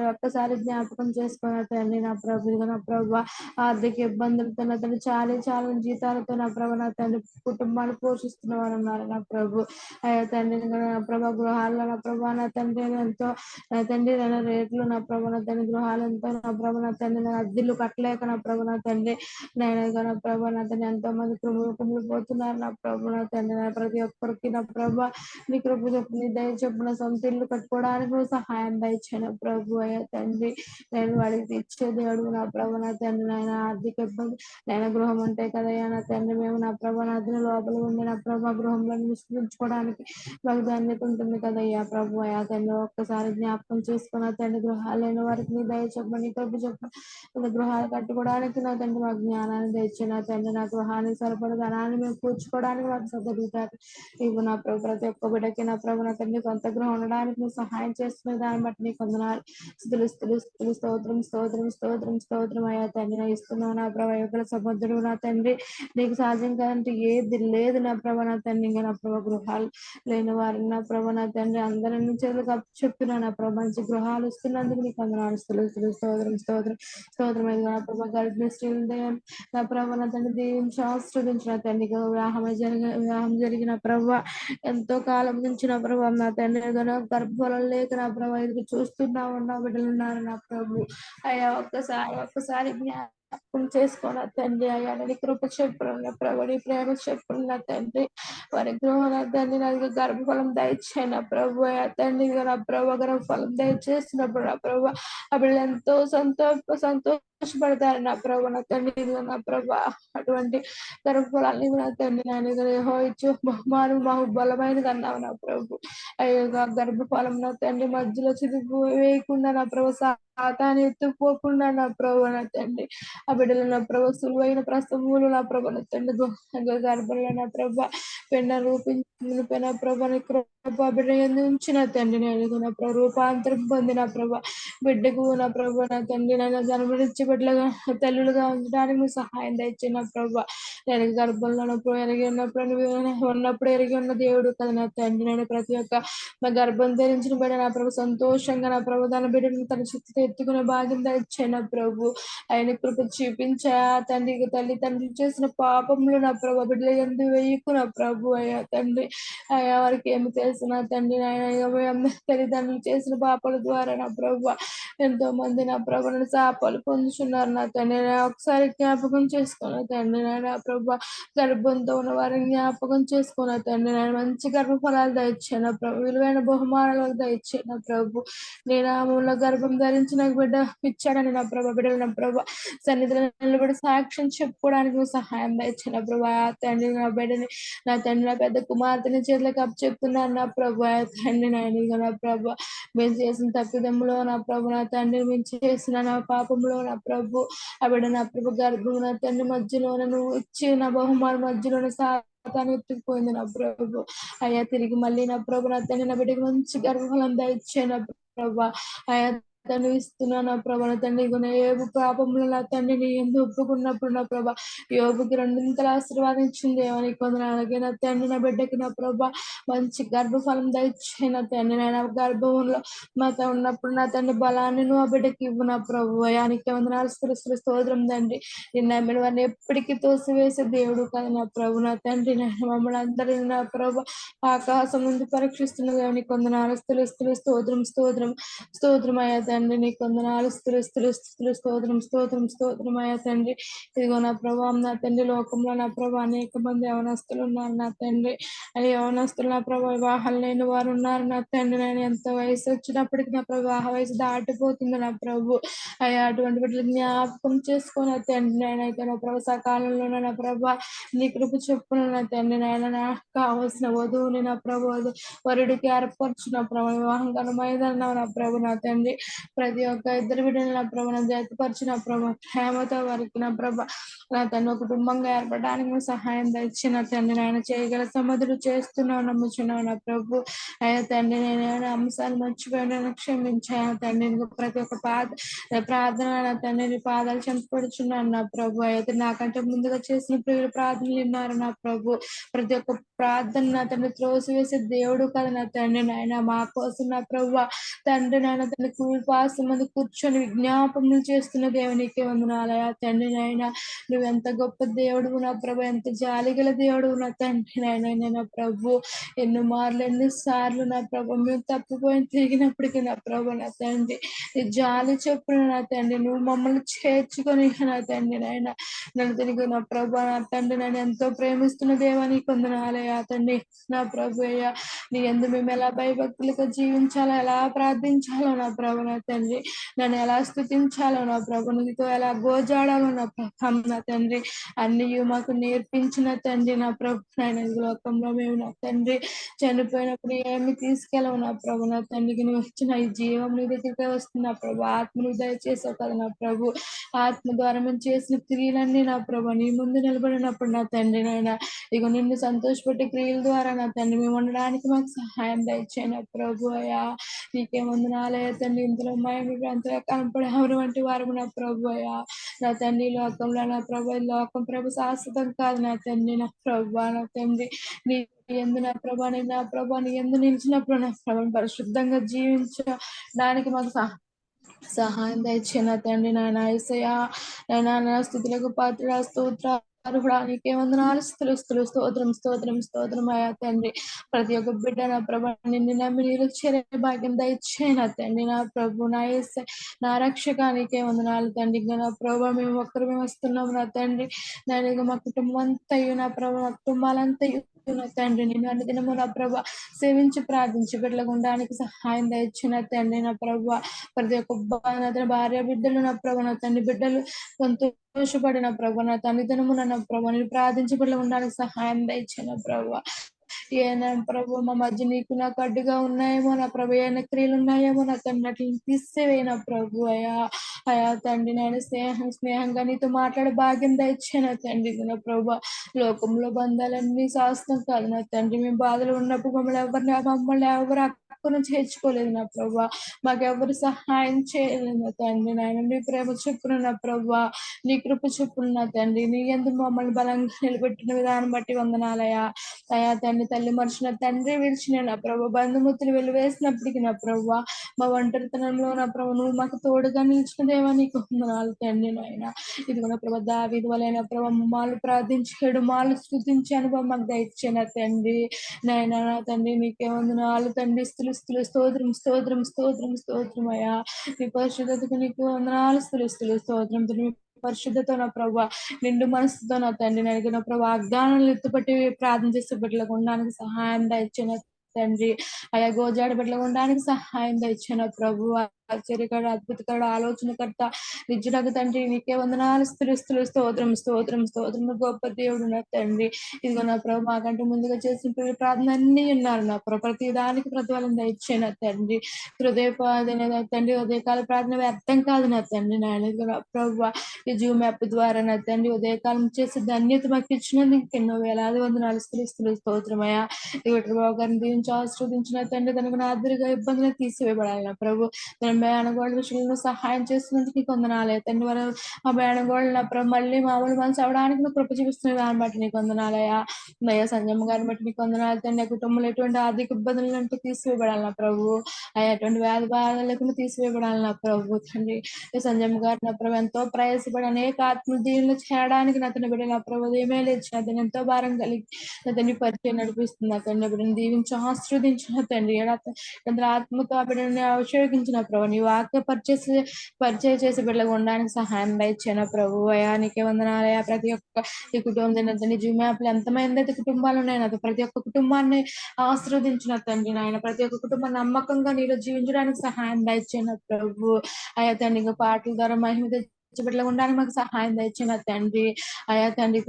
ఒక్కసారి జ్ఞాపకం చేసుకున్న తండ్రి నా ప్రభు ఇదిగో నా ప్రభు ఆర్థిక ఇబ్బందులతో నా తండ్రి చాలా జీతాలతో నా ప్రభు నా తండ్రి కుటుంబాన్ని పోషిస్తున్న వారు ఉన్నారు నా ప్రభు అయ్యా తండ్రి నా ప్రభా గృహాల్లో నా ప్రభా నా తండ్రి ఎంతో నా తండ్రి నా రేట్లు నా ప్రభు నా తండ్రి గృహాలు ఎంతో నా ప్రభు నా తండ్రి నా అద్దెలు కట్టలేక నా ప్రభు నా తండ్రి నేను నా ప్రభు నా తండ్రి ఎంతో మంది కుమిలిపోతున్నారు నా ప్రభు నా తండ్రి నా ప్రతి ఒక్కరికి నా ప్రభా నీ కృప చెప్పు నీ దయ చెప్పున సొంత ఇల్లు కట్టుకోవడానికి నువ్వు సహాయం దయచిన ప్రభు అయ్యా తండ్రి నేను వాడికి ఇచ్చేది అడుగు నా ప్రభు నా తండ్రి నాయన ఆర్థిక ఇబ్బంది నేను గృహం ఉంటాయి కదయ్యా నా తండ్రి మేము నా ప్రభు నా తండ్రి లోపల ఉండి నా ప్రభా గృహంలో విశ్రమించుకోవడానికి మాకు ధన్యత ఉంటుంది కదయ్యా ప్రభు అయ్యా తండ్రి ఒక్కసారి జ్ఞాపకం చేసుకున్న తండ్రి గృహాలు లేని వారికి నీ దయ చెప్పు నీ కృప చెప్పు గృహాలు కట్టుకోవడానికి నా తండ్రి మాకు జ్ఞానాన్ని తెచ్చి నా తండ్రి నా గృహాన్ని సరిపడ ధనాన్ని మేము కూర్చుకోవడానికి మాకు సదరుతారు ఇవి నా ప్రభు ప్రతి ఒక్క బిడ్డకి నా ప్రభు నా తండ్రి సొంత గృహం ఉండడానికి నువ్వు సహాయం చేస్తున్న దాన్ని బట్టి నీకు వందనాలు స్తోత్రం అయ్యా తండ్రి నా ఇస్తున్నావు నా ప్రభు ఎక్కడ సముద్రుడు నా తండ్రి నీకు సహజం కాదంటే ఏది లేదు నా ప్రభు నా తండ్రి ఇంకా నా ప్రభు గృహాలు లేని వారిని నా ప్రభు నా తండ్రి అందరినీ చేతులకు చెప్తున్నా నా ప్రభు మంచి గృహాలు ఇస్తున్నందుకు నీకు వందనాలు స్తోత్రం నా ప్రభు గర్భిణీ స్త్రీలు నా ప్రభు నా తండ్రి దీవించి ఆశీర్వదించిన తండ్రి వివాహం జరిగిన ప్రభు ఎంతో కాలం నుంచి నా ప్రభు నా తండ్రి గర్భఫలం లేక నా ప్రభు ఎదురు చూస్తున్నా ఉన్న బిడ్డలు ఉన్నారు నా ప్రభు అయ్యా ఒక్కసారి చేసుకున్న తండ్రి అయ్యా నీ కృప చెప్పున్న ప్రభు నీ ప్రేమ చెప్పున్న తండ్రి వారి గృహం తండ్రి నాకు గర్భఫలం దయచేయన ప్రభు అయ్యా తండ్రి నా ప్రభు గర్భఫలం దయచేసినప్పుడు నా ప్రభు ఆ బిడ్డలు ఎంతో సంతోషపడతారు నా ప్రభు నా తండ్రి నా ప్రభు అటువంటి గర్భఫలాన్ని నా తండ్రి నాయన ఇచ్చు బహుమానం బలమైనది అన్నావు నా ప్రభు అయ్యో గర్భఫలం నా తండ్రి మధ్యలో చిరుగు వేయకుండా నా ప్రభు సాతాన్ని ఎత్తుకోకుండా నా ప్రభు నా తండ్రి ఆ బిడ్డలు నా ప్రభు సులువైన ప్రసవములు నా ప్రభు నా తండ్రి గర్భంలో నా ప్రభు పెన్న రూపించిన పెన ప్రభు ప్రభా బిడ్డ ఉంచిన తండ్రి నేను నా ప్రభు రూపాంతరం పొందిన ప్రభా బిడ్డకు నా ప్రభు నా తండ్రి నన్ను జన్మనిచ్చి బిడ్డలుగా తల్లులుగా ఉంచడానికి నువ్వు సహాయం దయచిన ప్రభా నేను గర్భంలో ఉన్నప్పుడు ఎరిగి ఉన్నప్పుడు ఎరిగి ఉన్న దేవుడు కదా నా తండ్రి నేను ప్రతి ఒక్క నా గర్భం ధరించిన బిడ్డ నా ప్రభు సంతోషంగా నా ప్రభు తన బిడ్డను తన శక్తితో ఎత్తుకునే భాగ్యం దయచిన ప్రభు ఆయన కృప చూపించా తండ్రి తల్లిదండ్రులు చేసిన పాపములు నా ప్రభు బిడ్డలు ఎందుకు వేయకు నా ప్రభు అయ్యా తండ్రి అయ్యా వారికి ఏమి తెలుసు నా తండ్రి ఆయన తల్లిదండ్రులు చేసిన పాపాల ద్వారా నా ప్రభు ఎంతో మంది నా ప్రభుని శాపాలు పొందుతున్నారు నా తండ్రి ఒకసారి జ్ఞాపకం చేసుకున్న తండ్రి నా ప్రభు గర్భంతో ఉన్న వారిని జ్ఞాపకం చేసుకున్న తండ్రి నేను మంచి గర్భఫలాలు దయచాను ప్రభు విలువైన బహుమానాలు దయచాను ప్రభు నేను గర్భం ధరించి నాకు బిడ్డ ఇచ్చాడని నా ప్రభు బిడ్డలు నా ప్రభు సన్నిధిలో నిలబడి సాక్ష్యం చెప్పుకోవడానికి నువ్వు సహాయం దయచాను ప్రభు తండ్రి నా బిడ్డని నా తండ్రి నా పెద్ద కుమార్తెని చేతులకు చెప్తున్నాను నా ప్రభు తండ్రి నాయన నా ప్రభు మేము చేసిన తప్పిదములో నా ప్రభు నా తండ్రి మేము చేసిన నా పాపంలో నా ప్రభు ఆ బిడ్డ నా ప్రభు గర్భం నా తండ్రి మధ్యలోనే నువ్వు ఇచ్చి నా బహుమాన మధ్యలోనే సాతాను ఎత్తుకుపోయింది నా ప్రభు అయ్యా తిరిగి మళ్ళీ నా ప్రభు నా తండ్రి నా బిడ్డకి మంచి గర్భఫలం దయచే నా ప్రభు అయ్యా తండ్రి ఇస్తున్నాను నా ప్రభా నా తండ్రి ఏబు పాపంలో నా తండ్రిని ఎందుకు ఒప్పుకున్నప్పుడు నా ప్రభా యోగుకి రెండింతల ఆశీర్వాదం ఇచ్చింది ఏమని కొందరు నా తండ్రి నా బిడ్డకి నా ప్రభా మంచి గర్భఫలం దయచే నా తండ్రి నా గర్భంలో మాతో ఉన్నప్పుడు నా తండ్రి బలాన్ని నువ్వు ఆ బిడ్డకి ఇవ్వు నా ప్రభు అయానికి వందనాలు స్తోత్రం తండ్రి నిన్న వారిని ఎప్పటికీ తోసివేసే దేవుడు కదా నా ప్రభు నా తండ్రి మమ్మల్ని అందరినీ నా ప్రభు ఆకాశం ముందు పరీక్షిస్తున్న దేవుని కొందనాలు స్తోత్రం అయ్యా తండ్రి నీ కొందనాలు స్తోత్రం అయ్యా తండ్రి ఇదిగో నా ప్రభావం నా తండ్రి లోకంలో నా ప్రభా అనేక మంది యవనస్తులు ఉన్నారు నా తండ్రి అది యవనస్తులు నా ప్రభా వివాహాలు లేని వారు ఉన్నారు నా తండ్రి నేను ఎంత వయసు వచ్చినప్పటికీ నా వివాహ వయసు దాటిపోతుంది నా ప్రభు అయ్యా అటువంటి బిడ్డలు జ్ఞాపకం చేసుకున్న తండ్రి నేనైతే నా ప్రభు సకాలంలో నా ప్రభా నీ కృప చెప్పున నా తండ్రి నాయన నాకు కావలసిన వధువుని నా ప్రభు వరుడికి ఏర్పరచిన ప్రభు వివాహం ఘనమైదన్నావు నా ప్రభు నా తండ్రి ప్రతి ఒక్క ఇద్దరు బిడ్డలు నా ప్రభు నా జతపరిచిన ప్రభు ప్రేమతో వారికి నా ప్రభ నా తండ్రి కుటుంబంగా ఏర్పడడానికి నువ్వు సహాయం దయచిన తండ్రి నాయన చేయగల సమాధులు చేస్తున్నావు నమ్ముచున్నావు నా ప్రభు అయ్యా తండ్రి నేను అంశాలు మర్చిపోయిన క్షమించాను తండ్రి ప్రతి ఒక్క ప్రార్థన నా తండ్రి పాదాలు చెంతపడుచున్నాను నా ప్రభు అయితే నాకంటే ముందుగా చేసిన ప్రియుల ప్రార్థనలు విన్నారు నా ప్రభు ప్రతి ఒక్క ప్రార్థన నా తండ్రి త్రోసివేసే దేవుడు కదా నా తండ్రి నాయన మా కోసం నా ప్రభు తండ్రి నాయన తండ్రి కూలిపాసం మంది కూర్చొని విజ్ఞాపనలు చేస్తున్న దేవునికి వందనాలయ తండ్రి నాయన నువ్వెంత గొప్ప దేవుడు నా ప్రభు ఎంత జాలిగల దేవుడు నా తండ్రి నాయన నా ప్రభు ఎన్నో మార్లు ఎన్నిసార్లు నా ప్రభు మేము తప్పిపోయి తిరిగినప్పటికీ నా ప్రభు నా తండ్రి నీ జాలి చెప్పున నా తండ్రి నువ్వు మమ్మల్ని చేర్చుకొని నా తండ్రి నాయన నన్ను తిరిగి నా ప్రభు నా తండ్రి నన్ను ఎంతో ప్రేమిస్తున్న దేవానికి వందనాలయ తండ్రి నా ప్రభు అయ్యా నీ ఎందు మేము ఎలా భయభక్తులుగా జీవించాలో ఎలా ప్రార్థించాలో నా ప్రభు నా తండ్రి నన్ను ఎలా స్థుతించాలో నా ప్రభు నీతో ఎలా గోజాడాలో నా ప్రభు నా తండ్రి అన్ని మాకు నేర్పించిన తండ్రి నా ప్రభు నాయన లోకంలో మేము నా తండ్రి చనిపోయినప్పుడు ఏమి తీసుకెళ్ళవు నా ప్రభు నా తండ్రికి నువ్వు వచ్చిన ఈ జీవం నీ దగ్గరికి వస్తుంది నా ప్రభు ఆత్మను దయచేసావు కదా నా ప్రభు ఆత్మ ద్వారా మేము చేసిన క్రియలన్నీ నా ప్రభు నీ ముందు నిలబడినప్పుడు నా తండ్రి నాయన ఇక నిన్ను సంతోషపెట్టే క్రియల ద్వారా నా తండ్రి మేము ఉండడానికి మాకు సహాయం దయచేయన ప్రభు అయ్యా నీకే వందనాలయ తండ్రి ఇందులో మేము అంతగా కనపడేవారు వంటి వారు నా ప్రభు అయ్యా నా తండ్రి లోకంలో నా ప్రభు లోకం ప్రభు శాశ్వతం కాదు నా తండ్రి నా ప్రభు నా తండ్రి నీ ఎందు నా ప్రభాని నా ప్రభాని ఎందు నిలిచినప్పుడు నా ప్రభాని పరిశుద్ధంగా జీవించడానికి మాకు సహాయం దయచేన తండ్రి నాయన యేసయ్యా నాయన స్థుతులకు పాత్ర స్తోత్ర అర్హుడా నీకే వందనాలు స్తుతులు స్తోత్రం స్తోత్రం స్తోత్రం అయ్యా తండ్రి. ప్రతి ఒక్క బిడ్డ నా ప్రభా నిన్ను నమ్మి నీరు చేరే భాగ్యం దయచేయి నా తండ్రి. నా ప్రభు నా యేసయ్య నా రక్షక నీకే వందనాలు తండ్రి. ఇంకా నా ప్రభా మేము ఒక్కరమే వస్తున్నాం నా తండ్రి. నేను మా కుటుంబం అంతయు నా ప్రభా మా కుటుంబాలంతయు నా తండ్రి నేను అనుదినము నా ప్రభా సేవించి ప్రార్థించి బిడ్డలకు ఉండడానికి సహాయం దయచిన తండ్రి. నా ప్రభా ప్రతి ఒక్క భార్య బిడ్డలు నా ప్రభా నా తండ్రి బిడ్డలు సంతోషపడిన ప్రభా నా తల్లిదండ్రులు నా ప్రభా నేను ప్రార్థించి బిడ్డలు ఉండడానికి సహాయం దయచిన ప్రభా. ఏనా ప్రభు మా మధ్య నీకు నాకు అడ్డుగా ఉన్నాయేమో నా ప్రభు, ఏమైనా క్రియలు ఉన్నాయేమో నా తండ్రి అట్లా తీసేవేనా ప్రభు. అయా తండ్రి నేను స్నేహంగా నీతో మాట్లాడే భాగ్యం దయచేనా తండ్రి. నా ప్రభు లోకంలో బంధాలన్నీ శాస్త్రం కాదు నా తండ్రి. మేము బాధలు ఉన్నప్పుడు మమ్మల్ని ఎవరు అక్కను చేర్చుకోలేదు నా ప్రభా. మాకెవరు సహాయం చేయలేదు నా తండ్రి. నాయన నీ ప్రేమ చెప్పున నా ప్రభా, నీ కృప చెప్పున నా తండ్రి. నీ ఎందుకు మమ్మల్ని బలంగా నిలబెట్టిన విధానం బట్టి వందనాలయా. అయా తండ్రి తల్లి మనుషుల తండ్రి విడిచిన నా ప్రభు బంధుముత్తులు వెలివేసినప్పటికీ నా ప్రభు మా ఒంటరితనంలో నా ప్రభు నువ్వు మాకు తోడుగా నిలిచిన దేవా నీకు వందనాలు తండ్రి. నాయన ఇదిగో నా ప్రభు దావీదు వలైన ప్రభు మాలు ప్రార్థించాడు మాలు స్తుతించి అనుభవం మాకు దయచేన తండ్రి. నాయన నా తండ్రి నీకే వందనాలు తండ్రి. స్తోత్రం స్తోత్రం స్తోత్రం స్తోత్రం అయ్యా. నీ పరిశుద్ధతకు నీకు వందనాలు స్తోత్రం పరిశుద్ధతో నా ప్రభా నిండు మనసుతో నా తండ్రి నడిగిన ప్రభా వాగ్దానాలు ఎత్తుపట్టి ప్రార్థన చేసే బిడ్డలకు ఉండడానికి సహాయం దయచిన తండ్రి. అయా గోజాడ బిడ్డలకు ఉండడానికి సహాయం దయచిన ప్రభు. ఆశ్చర్యకర అద్భుతకర ఆలోచనకర్త నిజులకు తండ్రి నీకే వందనాలు స్తోత్రం గొప్ప దేవుడు నా తండ్రి. ఇదిగో నా ప్రభు మాకంటే ముందుగా చేసిన ప్రార్థన అన్ని ఉన్నారు నా ప్రభు. ప్రతి దానికి ప్రతిఫలం దయచే నా తండ్రి. హృదయపాదన తండ్రి ఉదయకాల ప్రార్థన వ్యర్థం కాదు నా తండ్రి. నాయన ప్రభు ఈ జూమ్ యాప్ ద్వారా నా తండ్రి ఉదయకాలం చేసి ధన్యత మాకు ఇచ్చినందుకు ఎన్నో వేలాది వందనాలు స్తోత్రమయ్యా. ఇవటి బాబు గారిని దీవించి ఆశీర్వదించిన తండ్రి తనకు నా అద్దరిగా ఇబ్బందులు తీసివేయబడాలి నా ప్రభు. తన బయానగోళ్ళ విషయంలో సహాయం చేస్తున్నందుకు నీకు వందనాలే తండ్రి. వారు ఆ బయానగోళ్ళు నా ప్రభు మళ్ళీ మామూలు మనసు అవడానికి నువ్వు కృప చూపిస్తున్న దాన్ని బట్టి నీకు వందనాలయా. నయ్యా సంజమ్మ గారిని బట్టి నీకు వందనాలు తండ్రి. కుటుంబంలో ఎటువంటి ఆర్థిక ఇబ్బందులు అంటే తీసివేయబడాలి నా ప్రభు. ఎటువంటి వ్యాధి బాధ లేకుండా తీసివేయబడాలి నా ప్రభు తండ్రి. సంజమ్మ గారు నా ప్రభు ఎంతో ప్రయాసపడి అనేక ఆత్మ దీనిలో చేయడానికి నా తన బిడ్డ నా ప్రభు ఏమే లేచిన అతను ఎంతో భారం కలిగి అతన్ని పరిచయం నడిపిస్తుంది. అతన్ని బిడ్డను దీవించి ఆశీర్వదించిన తండ్రి. ఆత్మతో ఆ బిడ్డని అభిషేకించిన ప్రభు నీ వాక్య పరిచయం చేసి బిడ్డలకు ఉండడానికి సహాయం దయచేన ప్రభు. అయా నీకే వందనాలయా. ప్రతి ఒక్క ఈ కుటుంబం తండ్రి జూమ్ యాప్లు ఎంతమంది కుటుంబాలు ఉన్నాయి ప్రతి ఒక్క కుటుంబాన్ని ఆశీర్వదించిన తండ్రి. నాయన ప్రతి ఒక్క కుటుంబం నమ్మకంగా నీలో జీవించడానికి సహాయం దయచేన ప్రభు. అయా తండ్రి ఇంకా పాటల ద్వారా మహిమ బిడ్డలు ఉండడానికి మాకు సహాయం దయచిన తండ్రి. అయా తండ్రి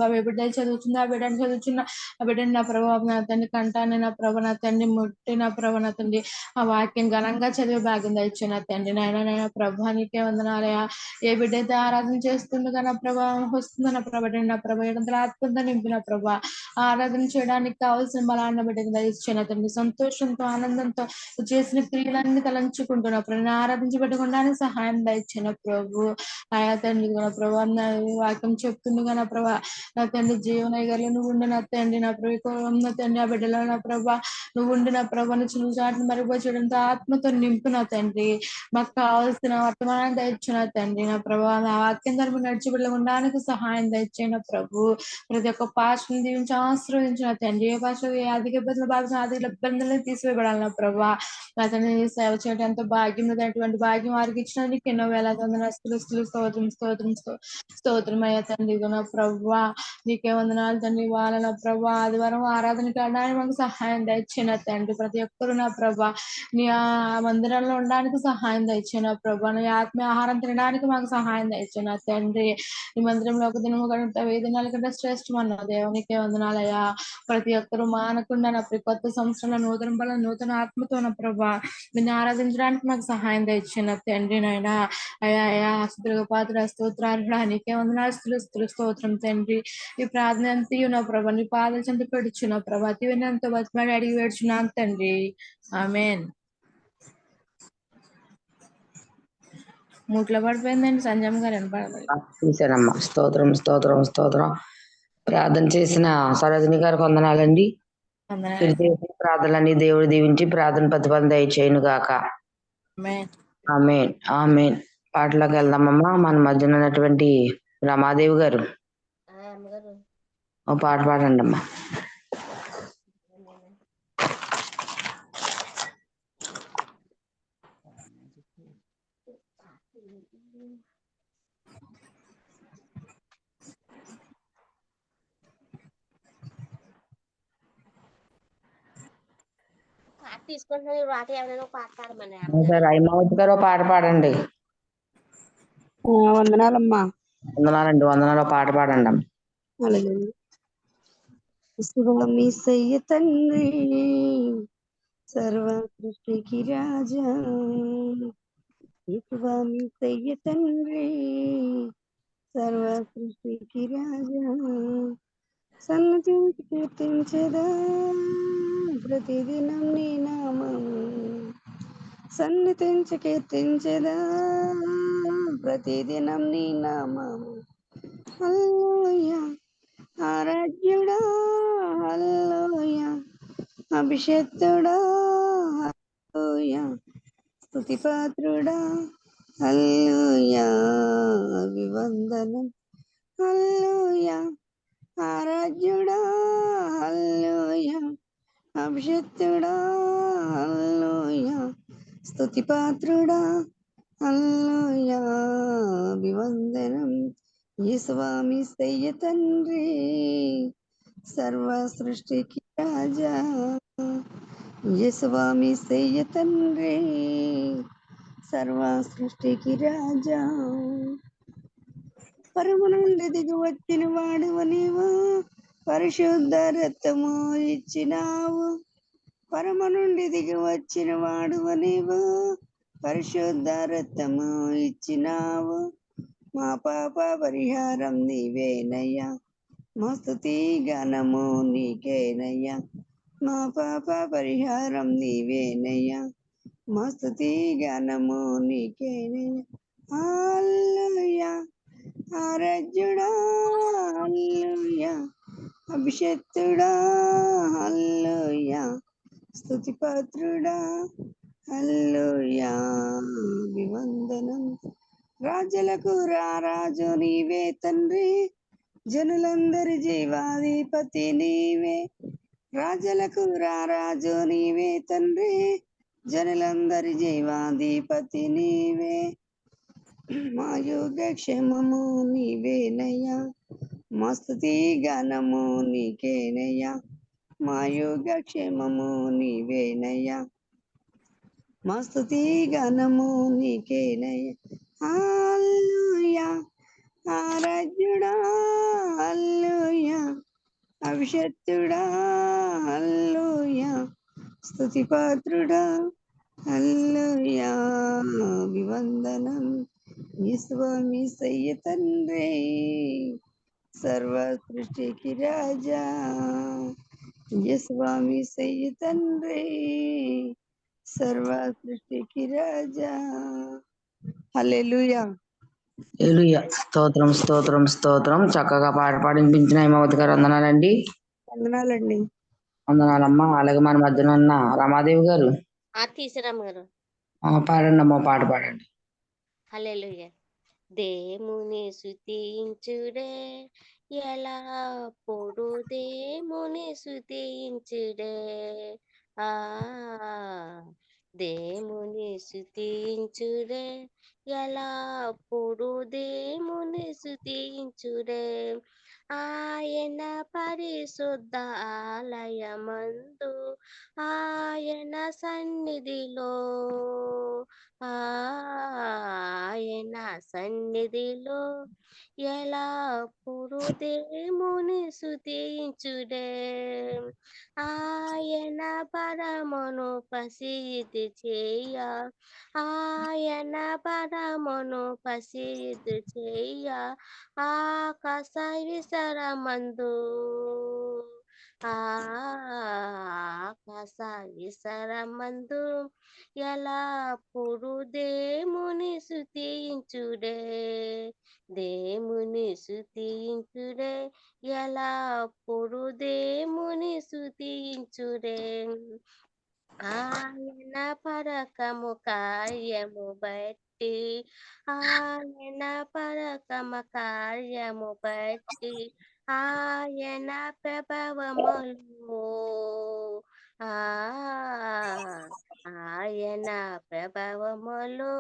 బాబు బిడ్డలు చదువుతున్నా ఆ బిడ్డను చదువుతున్న ఆ బిడ్డని నా ప్రభావ నా తండ్రి కంటాన్ని నా ప్రభ నా తండ్రి ముట్టి నా ప్రభ నా తండ్రి ఆ వాక్యం ఘనంగా చదివే భాగ్యం దయచిన తండ్రి. నాయన ప్రభా నీకే వందనాలయా. ఏ బిడ్డ అయితే ఆరాధన చేస్తుండగా నా ప్రభావం వస్తుందో నా ప్రభ నా ప్రభ ఏడంతల ఆత్మతో నింపిన ప్రభా ఆరాధన చేయడానికి కావాల్సిన బలాన్న బిడ్డకి దయచిన తండ్రి. సంతోషంతో ఆనందంతో చేసిన క్రియలన్నీ తలంచుకుంటున్నా ప్రభు ఆరాధించబెట్టుకోవడానికి సహాయం దయచిన ప్రభు. ఆయా తండ్రి నా ప్రభా వాక్యం చెప్తుండగా నా ప్రభా నా తండ్రి జీవనగర్లు నువ్వు ఉండి నా తండ్రి నా ప్రభు నా తండ్రి ఆ బిడ్డలో నా ప్రభా నువ్వు ఉండి నా ప్రభాని చిలుచాటును మరుగుపరచడంతో ఆత్మతో నింపు నా తండ్రి. మాకు కావాల్సిన వర్తమానాన్ని దయచిన తండ్రి నా ప్రభా నా వాక్యం ధర్మం నడిచి బిడ్డలు ఉండడానికి సహాయం దయచిన ప్రభు. ప్రతి ఒక్క భాషను దీవించి ఆశీర్వదించిన తండ్రి. ఏ భాష అధిక ఇబ్బందులు భావించిన అధిక ఇబ్బందులను తీసివేయబడాలి నా ప్రభా. నా తండ్రి సేవ చేయడం ఎంతో భాగ్యం అటువంటి భాగ్యం వారికి ఇచ్చినందుకు ఎన్నో వేలాది వందనాలు స్తోత్రం అయ్యా తండ్రి. నా ప్రభా నీకే వందనాలు తండ్రి. వాళ్ళ ప్రభా ఆదివారం ఆరాధనకి వెళ్ళడానికి మాకు సహాయం దయచిన తండ్రి. ప్రతి ఒక్కరు నా ప్రభా నీ ఆ మందిరంలో ఉండడానికి సహాయం దయచిన ప్రభా. నీ ఆత్మీయ ఆహారం తినడానికి మాకు సహాయం దయచిన తండ్రి. ఈ మందిరంలో ఒక దినము కంటే 5 దినాల కంటే శ్రేష్టమన్న దేవునికే వందనాలయ్యా. ప్రతి ఒక్కరు మానకుండా నా కొత్త సంవత్సరంలో నూతన బలం నూతన ఆత్మతో నా ప్రభా నిన్ను ఆరాధించడానికి మాకు సహాయం దయచిన తండ్రి. నాయన అయా పాత్ర స్తోత్రాలు నీకే వందనాలు స్తోత్రం తండ్రి. ఈ ప్రార్థన అంతయు నా ప్రభా నీ పాదల చెంత పెడుచున్న ప్రభా అతి వినంతో బతిమాడి అడిగి వేడుచున్నాను తండ్రి. ఆమేన్. మూట్లో పడిపోయిందండి సంజయ్ గారు వినపడలేదు. చూశానమ్మా. స్తోత్రం స్తోత్రం స్తోత్రం. ప్రార్థన చేసిన సరోజిని గారికి వందనాలండి. మీరు చేసిన ప్రార్థనలన్నీ దేవుడు దీవించి ప్రార్థన ప్రతిఫలం దయచేయును గాక. ఆమేన్ ఆమేన్. పాటలోకి వెళ్దామమ్మా. మన మధ్యన ఉన్నటువంటి రమాదేవి గారు. ఓ పాట పాడండి అమ్మా. తీసుకుంటున్నాను వాటి ఏమైనా పాట పాడమని సరే హైమావతి గారు ఓ పాట పాడండి. వందనాలమ్మా. వందనాలండి. వందనాలు పాట పాడండి అమ్మ. అలాగే స్వామి సయ్య తండ్రి సర్వ సృష్టికి రాజా, స్వామి సయ్య తండ్రి సర్వ సృష్టికి రాజా, సన్నతించి కీర్తించదా ప్రతిదినం నీ నామము, సన్నిధించి కీర్తించదా ప్రతిదినం నీ నామము. హల్లెలూయా ఆరాధ్యుడా, హల్లెలూయా అభిషేక్తుడా, హల్లెలూయా స్తుతిపాత్రుడా, హల్లెలూయా అభివందనం, హల్లెలూయా ఆరాధ్యుడా, హల్లెలూయా అభిషేక్తుడా, హల్లెలూయా స్తుతిపాత్రుడా, హల్లెలూయా అభివందనం. యేసువామి సయ్య తండ్రి సర్వ సృష్టికి రాజా, యేసువామి సయ్య తండ్రి సర్వ సృష్టికి రాజా, పరము నుండి దిగి వచ్చిన వాడువ నీవు, పరిశుద్ధ రక్తము ఇచ్చినావు, పరము నుండి దిగి వచ్చిన వాడువ నీవు, పరిశుద్ధ రక్తము ఇచ్చినావు, మా పాప పరిహారం నీవేనయ్యా, మా స్తుతి గానము నీకేనయ్యా, మా పాప పరిహారం నీవేనయ్యా, మా స్తుతి గానము నీకేనయ్యా. హల్లెలూయా ఆరాధ్యుడా, హల్లెలూయా అభిషేక్తుడా, హల్లెలూయా స్తుతిపాత్రుడా, హల్లెలూయా అభివందనం. రాజులకు రారాజు నీవే తండ్రి, జనులందరి జీవాధిపతి నీవే, రాజులకు రారాజు నీవే తండ్రి, జనులందరి జీవాధిపతి నీవే, మా యోగక్షేమము నీవేనయ్యా, మా స్తుతి గానము నీకేనయ్యా, మా యోగక్షేమము నీవేనయ్యా, మా స్తుతి గానము నీకేనయ్యా. హల్లెలూయా ఆరాధ్యుడా, హల్లెలూయా అభిషేక్తుడా, హల్లెలూయా స్తుతిపాత్రుడా, హల్లెలూయా అభివందనం. యేసువామి సయ్య తండ్రి సర్వ సృష్టికి రాజా, యేసువామి సయ్య తండ్రి సర్వ సృష్టికి రాజా. హల్లెలూయా. హల్లెలూయా. స్తోత్రం స్తోత్రం స్తోత్రం. చక్కగా పాట పాడిపించిన హైమావతి గారు వందనాలండి. వందనాలండి. వందనాలమ్మా. అలాగే మన మధ్యన ఉన్న రమాదేవి గారు తీసిరామ్ గారు పాడండి అమ్మా, పాట పాడండి. హల్లెలూయా. దేముని స్తుతించుడే ఎలా పొడు దేముని స్తుతించుడే, ఆ దేముని స్తుతించుడే ఎలా పొడు దేముని స్తుతించుడే, ఆయన పరిశుద్ధ ఆలయమందు ఆయన సన్నిధిలో, ఆయన సన్నిధిలో ఎలా పురుదేముని స్తుతించుడే, ఆయన పరమును పసిది చేయ, ఆయన పరమును పసిది చేయ ఆకాశ విసరమందు, ఆకాశ విసరమందు ఎలా పొడు దేముని స్తుతించుడే, దేముని స్తుతించుడే ఎలా పొడు దేముని స్తుతించుడే, ఆయన పరకము కార్యము బట్టి బట్టి ఆయన పరకమ కార్యము బట్టి ఆయన ప్రభావములు ఆయన ప్రభావములు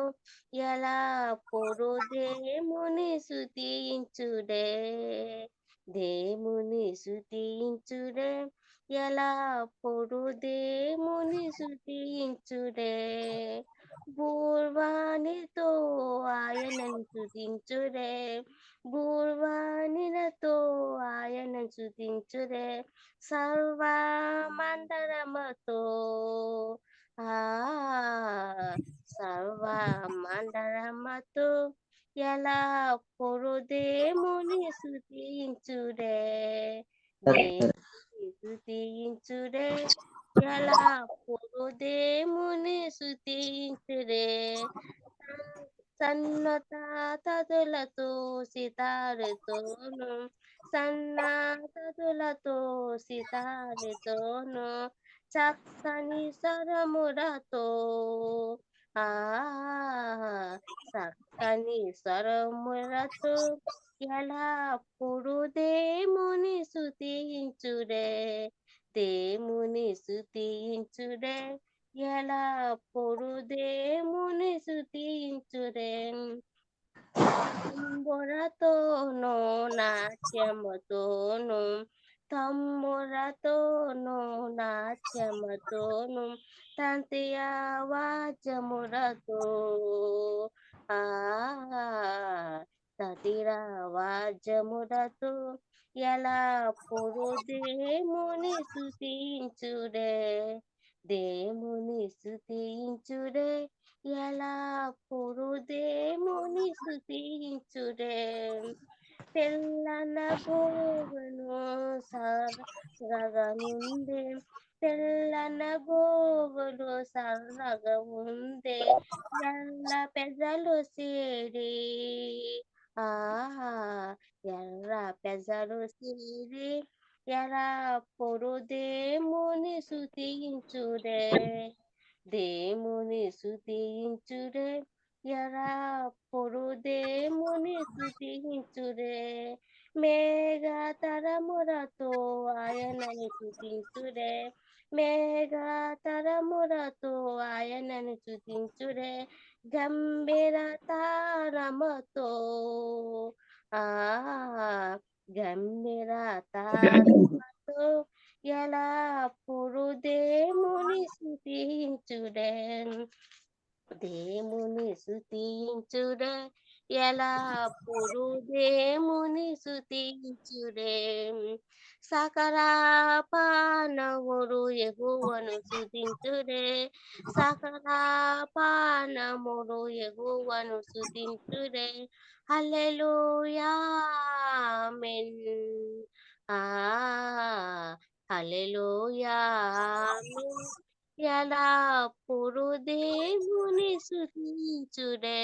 ఎలా దేవుని స్తుతించుడే దేవుని స్తుతించుడే ఎలా దేవుని స్తుతించుడే బూర్వానితో ఆయనను స్తుతించుడే బూర్వానిలతో ఆయనను స్తుతించుడే సర్వమండలముతో సర్వమండలముతో ఎలా దేవుని స్తుతించుడే దేవుని స్తుతించుడే ఎలా దేవుని స్తుతించుడే సన్నత తదులతో సితారుతోను సన్నతదులతో సితారుతోను చక్కని స్వరములతో చక్కని స్వరములతో ఎలా దేవుని స్తుతించుడే దేవుని స్తుతించుడే ఎలా దేవుని స్తుతించుడే తంబురతోను నాట్యముతోను తమ్మురతోను నాట్యముతోను తంతి ఆవాజములతో తతిరావాజములతో ఎలా దేవుని స్తుతించుడే దేవుని స్తుతించుడే ఎలా దేవుని స్తుతించుడే తెల్లన గోవును సరగా నుండే తెల్లన గోవులు సరగా ఉందే ఎల్ల పెద్దలు సేరి ఎర్ర పెద్దలు సేరి ఎలా దేవుని స్తుతించుడే దేవుని స్తుతించుడే ఎలా దేవుని స్తుతించుడే మేఘతరములతో ఆయనను స్తుతించుడే మేఘతరములతో ఆయనను స్తుతించుడే గంభీర తాళముతో గంభీర తాళముతో ఎలా దేవుని స్తుతించుడే దేవుని స్తుతించుడే ఎలా దేవుని స్తుతించుడే సకల పానములు యెహోవాను స్తుతించుడే సకల పానములు యెహోవాను స్తుతించుడే హల్లెలూయా ఆమేన్ హల్లెలూయా ఆమేన్ ఎలా దేవుని స్తుతించుడే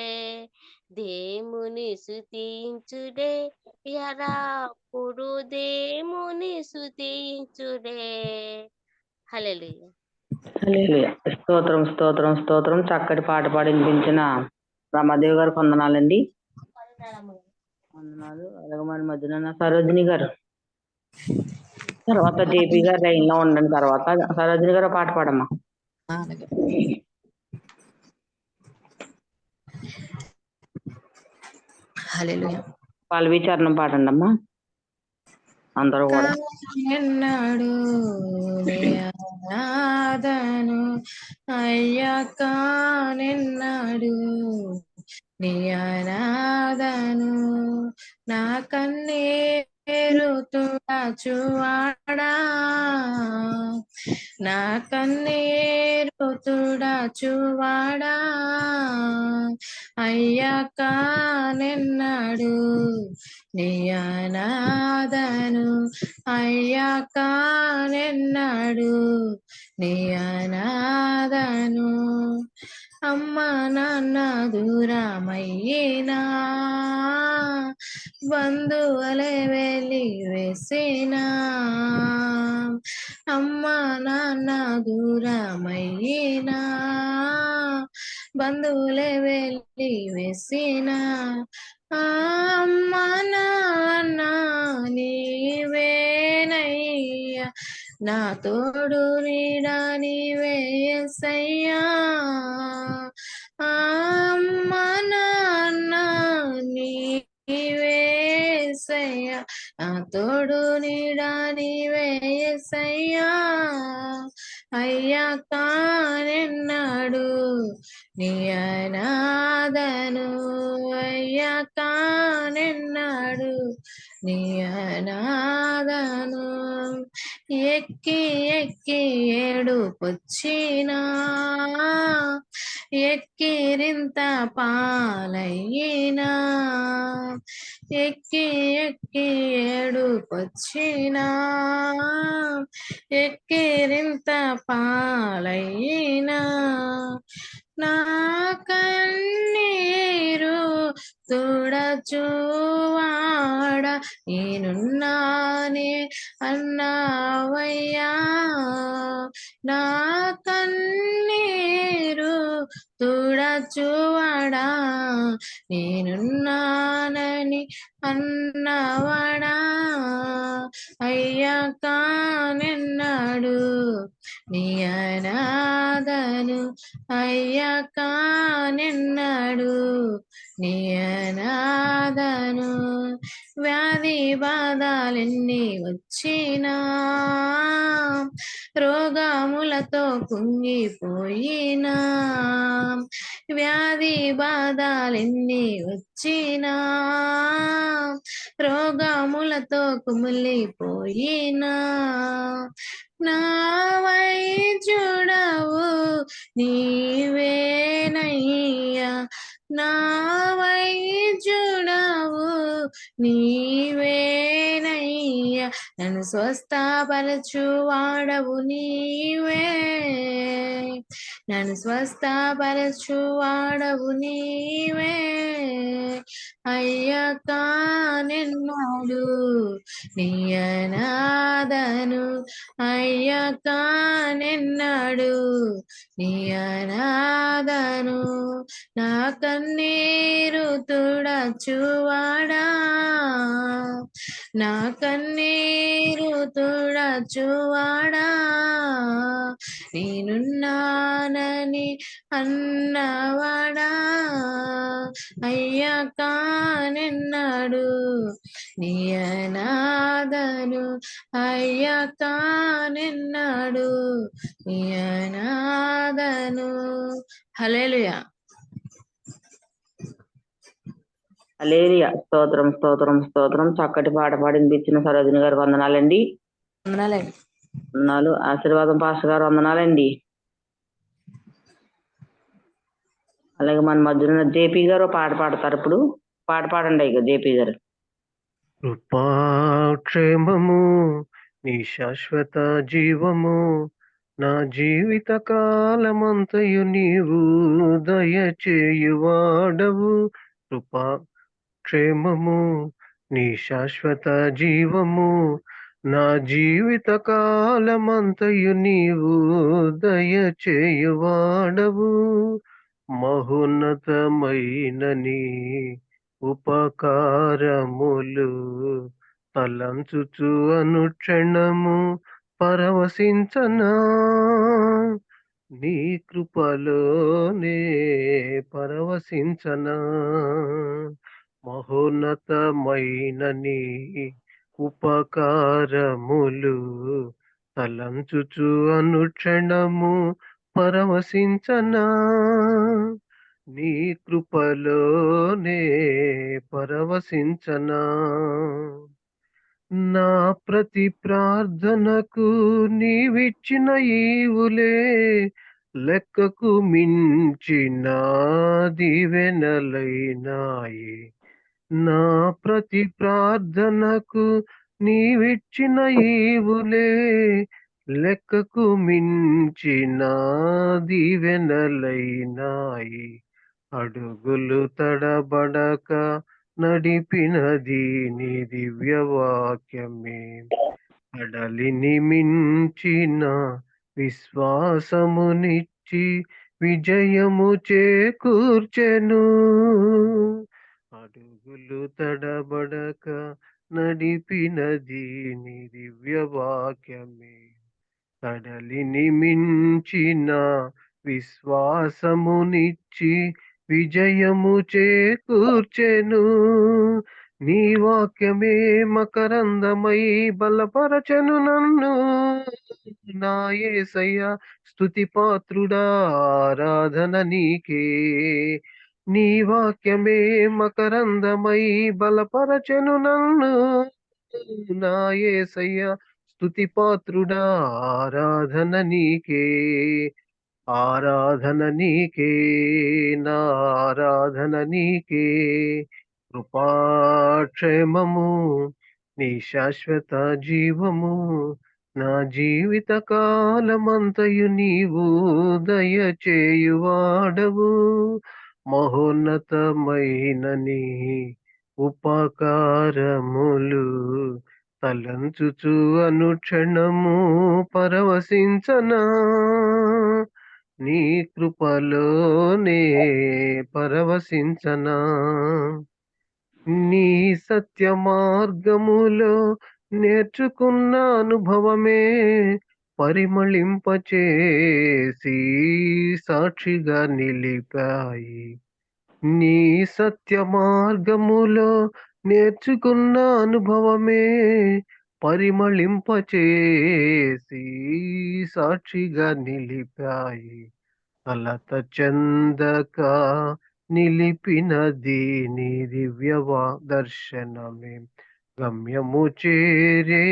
దేవుని స్తుతించుడే ఎలా దేవుని స్తుతించుడే హల్లెలూయా హల్లెలూయా. స్తోత్రం స్తోత్రం స్తోత్రం. చక్కటి పాట పాడి వినిపించిన రమాదేవి గారు వందనాలండి. వందనాలు. అలాగే మన మధ్యన సరోజిని గారు, తర్వాత జేపీ గారు లైన్ లో ఉండండి. తర్వాత సరోజిని గారు పాట పాడమ్మా. హల్లెలూయా. పల్లవి చరణం పాడండి అమ్మా అందరూ కూడా. ఎన్నాడు ఆరాధను అయ్యా కానెన్నాడు నీ ఆరాధను నా కన్నీరు తుడచువాడా నా కన్నీరు తుడచువాడా అయ్యా కానెన్నాడు నీ అనాథను అయ్యా కానెన్నాడు నీ అనాథను అమ్మ నాన్న దూరమయ్యినా బంధువులే వెళ్ళి వేసినా అమ్మ నాన్న దూరమయ్యినా బంధువులే వెళ్ళి వేసిన అమ్మ నాన్న నీవేనయ్యా, నా తోడు నీడా నీవే యేసయ్యా. అమ్మ నాన్న నీవే యేసయ్యా, నా తోడు నీడా నీవే యేసయ్యా. అయ్యా కానెన్నాడు నీ అనాథను, అయ్యా కానెన్నాడు నీ అనాథను. ఎక్కి ఎక్కి ఏడుపొచ్చినా, ఎక్కిరింత పాలయ్యినా, ఎక్కి ఎక్కి ఏడుపొచ్చినా, ఎక్కిరింత పాలయ్యినా, నా కన్నీరు తుడచువాడ నేనున్నానే అన్నావయ్యా. నా కన్నీరు తుడచువాడా నేనున్నానని అన్నవాడా. అయ్యా కానెన్నాడు నీ అనాథను, అయ్యా కానెన్నాడు నీ అనాథను. వ్యాధి బాధలెన్ని వచ్చినా, రోగములతో కుంగిపోయినా, వ్యాధి బాధలెన్ని వచ్చినా, రోగములతో కుమిలిపోయినా, నా వైద్యుడవు నీవేనయ్యా, నా వైద్యుడవు నీవేనయ్యా, నన్ను స్వస్థపరచువాడవు నీవే, నన్ను స్వస్థపరచువాడవు నీవే. అయ్యా కానెన్నాడు నీ అనాథను, అయ్యా కానెన్నాడు నీ అనాథను. నా కన్నీరు తుడచువాడా, నా కన్నీరు తుడచువాడా, నేనున్నానని అన్నవాడా. అయ్యా కానెన్నాడు నీ అనాథను, అయ్యా కానెన్నాడు నీ అనాథను. హల్లెలూయా. హల్లెలూయా. స్తోత్రం స్తోత్రం స్తోత్రం. చక్కటి పాట పాడింది ఇచ్చిన సరోజిని గారు వందనాలండి. వందనాలండి. వందనాలు. ఆశీర్వాదం పాస్టర్ గారు వందనాలండి. అలాగే మన మధ్యన జేపీ గారు పాట పాడతారు. ఇప్పుడు పాట పాడండి ఇక జేపీ గారు. కృపాక్షేమము నీ శాశ్వత జీవము, నా జీవిత కాలమంతయు నీవు దయచేయువాడవు. కృపాక్షేమము నీ శాశ్వత జీవము, నా జీవిత కాలమంతయు నీవు దయచేయువాడవు. మహోన్నతమైన నీ ఉపకారములు తలంచుచు అనుక్షణము పరవశించనా, నీ కృపలోనే పరవశించనా. మహోన్నతమైన నీ ఉపకారములు తలంచుచు అనుక్షణము పరవశించనా, నీ కృపలోనే పరవశించనా. నా ప్రతి ప్రార్థనకు నీవిచ్చిన ఈవులే లెక్కకు మించిన దీవెనలైనాయి. నా ప్రతి ప్రార్థనకు నీవిచ్చిన ఈవులే లెక్కకు మించిన దీవెనలైనాయి. అడుగులు తడబడక నడిపినది నీ దివ్యవాక్యమే, కడలిని మించిన విశ్వాసమునిచ్చి విజయము చేకూర్చెను. అడుగులు తడబడక నడిపినది నీ దివ్య వాక్యమే. కడలిని మించిన విశ్వాసమునిచ్చి విజయము చేకూర్చెను. నీ వాక్యమే మకరందమై బలపరచను నన్ను. నా యేసయ్య స్తుతి పాత్రుడా, ఆరాధన నీకే. నీ వాక్యమే మకరందమై బలపరచను నన్ను. నా యేసయ్య స్తుతి పాత్రుడా, ఆరాధన నీకే. ఆరాధన నీకే, నా ఆరాధన నీకే. కృపాక్షేమము నీ శాశ్వత జీవము, నా జీవిత కాలమంతయు నీవు దయచేయువాడవు. మహోన్నతమైన నీ ఉపకారములు తలంచుచు అనుక్షణము పరవశించనా. నీ కృపలోనే పరవశించనా. నీ సత్య మార్గములో నేర్చుకున్న అనుభవమే పరిమళింపచేసి సాక్షిగా నిలిపాయి. నీ సత్య మార్గములో నేర్చుకున్న అనుభవమే పరిమళింపచేసి సాక్షిగా నిలిపాయి. కలత చెందక నిలిపినది నీ దివ్యవా దర్శనమే. గమ్యము చేరే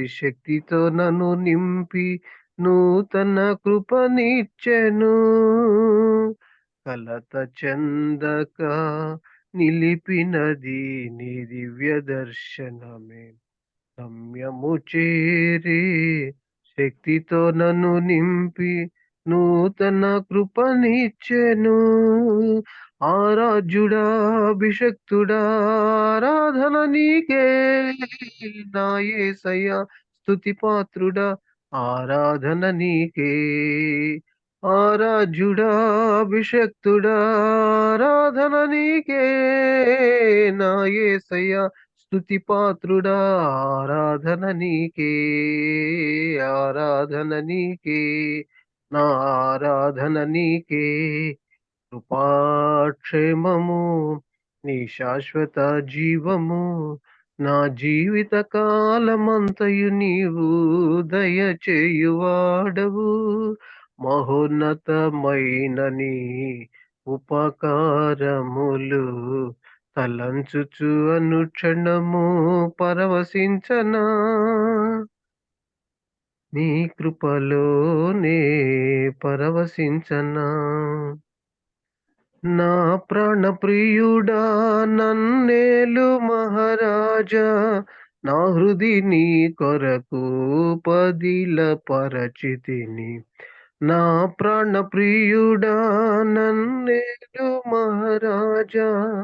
శక్తితో నన్ను నింపి నూతన కృపనిచ్చెను. కలత చెందక నిలిపినది నీ దివ్య దర్శనమే. గమ్యము చేరే శక్తితో నన్ను నింపి నూతన కృపనిచ్చెను. ఆరాధ్యుడా, అభిషక్తుడా, ఆరాధన నీకే. నా యేసయ్య స్తుతి పాత్రుడా, ఆరాధన నీకే. ఆరాధ్యుడా, అభిషక్తుడా, ఆరాధన నీకే. నా యేసయ్య స్తుతి పాత్రుడా, ఆరాధన నీకే. ఆరాధన నీకే, నా ఆరాధన నీకే. కృపాక్షేమము నీ శాశ్వత జీవము, నా జీవిత కాలమంతయు నీవు దయచేయువాడవు. మహోన్నతమైన నీ ఉపకారములు తలంచుచు అనుక్షణము పరవశించనా. నీ కృపలోనే పరవశించనా. నా ప్రాణ ప్రియుడా, నన్నేలు మహారాజా, నా హృది నీ కొరకు పదిల పరచితిని. నా ప్రాణ ప్రియుడా, నన్నేలు మహారాజా,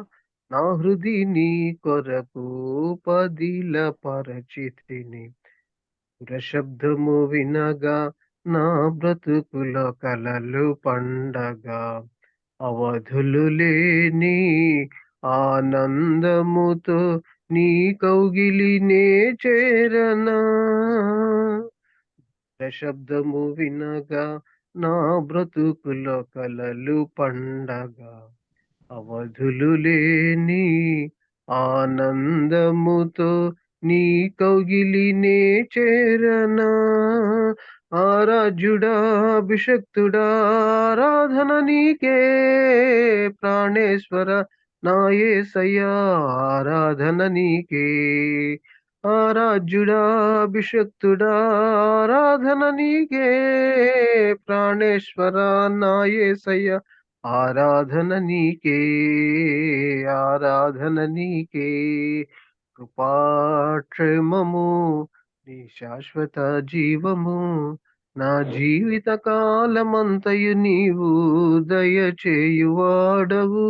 నా హృది నీ కొరకు పదిల పరచితిని. శబ్దము వినగా నా బ్రతుకులో కలలు పండగా, అవధులు లేని ఆనందముతో నీ కౌగిలినే చేరనా. శబ్దము వినగా నా బ్రతుకులో కలలు పండగా, అవధులు లేని ఆనందముతో నీ కౌగిలినే చేరనా. ఆరాధ్యుడా, అభిషక్తుడా, ఆరాధన నీకే. ప్రాణేశ్వర నా యేసయ్య, ఆరాధన నీకే. ఆరాధ్యుడా, అభిషక్తుడా, ఆరాధన నీకే. ప్రాణేశ్వర నా యేసయ్య, ఆరాధన నీకే. ఆరాధన నీకే. కృపాక్షేమము నీ శాశ్వత జీవము, నా జీవిత కాలమంతయు నీవు దయచేయువాడవు.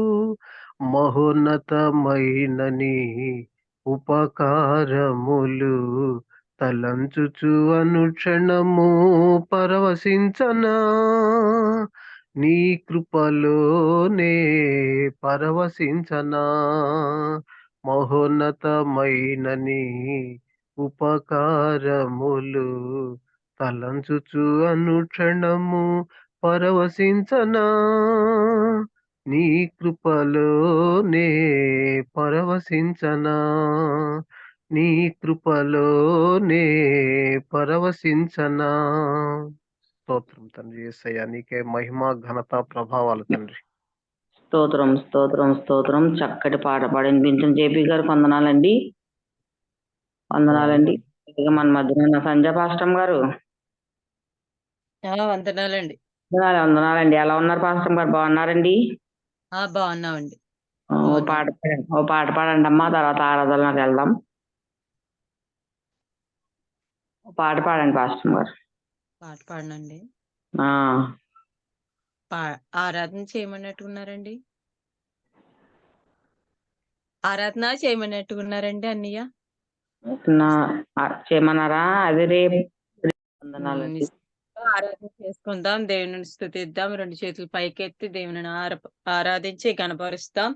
మహోన్నతమైన నీ ఉపకారములు తలంచుచు అనుక్షణము పరవశించనా. నీ కృపలోనే పరవశించనా మహోన్నతమైన నీ ఉపకారములు తలంచుచు అనుక్షణము పరవశించనా నీ కృపలోనే పరవశించనా నీ కృపలోనే పరవశించనా. స్తోత్రం తండ్రి యేసయ్య, నీకే మహిమ ఘనత ప్రభావాలు తండ్రి. స్తోత్రం స్తోత్రం స్తోత్రం. చక్కటి పాట పాడిన జేపీ గారు వందనాలండి. వందనాలండి. ఇక మన మధ్యన ఉన్న సంజయ్ పాస్టమ్ గారు వందనాలండి. వందనాలండి. ఎలా ఉన్నారు పాస్టమ్ గారు? బాగున్నారండి? బాగున్నామండి. ఓ పాట పాడండి అమ్మా, తర్వాత ఆరాధనలోకి వెళ్దాం. ఓ పాట పాడండి పాస్టమ్ గారు. పాట పాడనండి. ఆరాధన చేయమన్నట్టున్నారండి. ఆరాధన చేయమన్నట్టున్నారండి అన్నయ్య. చేయమన్నారా? అది రేపు ఆరాధన చేసుకుందాం, దేవుని స్తుతిద్దాం, 2 చేతులు పైకెత్తి దేవుని ఆరాధించి కనపరుస్తాం.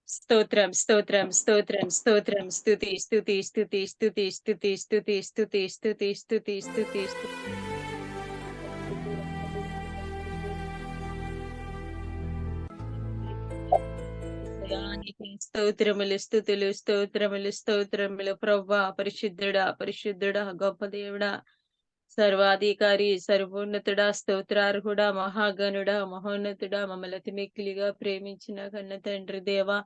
స్తోత్రం స్తోత్రం స్తోత్రం స్తోత్రం. స్తుతి స్తుతి స్తుతి స్తుతి స్తుతి స్తుతి స్తుతి స్తుతి స్తుతి స్తుతి స్తుతి. స్తోత్రములు స్తుతులు స్తోత్రములు స్తోత్రములు. ప్రవ్వా పరిశుద్ధుడా పరిశుద్ధుడా గొప్ప దేవుడా సర్వాధికారి సర్వోన్నతుడా స్తోత్రార్హుడా మహాగణుడా మహోన్నతుడా మమ్మల్ని మిక్కిలిగా ప్రేమించిన కన్న తండ్రి దేవా,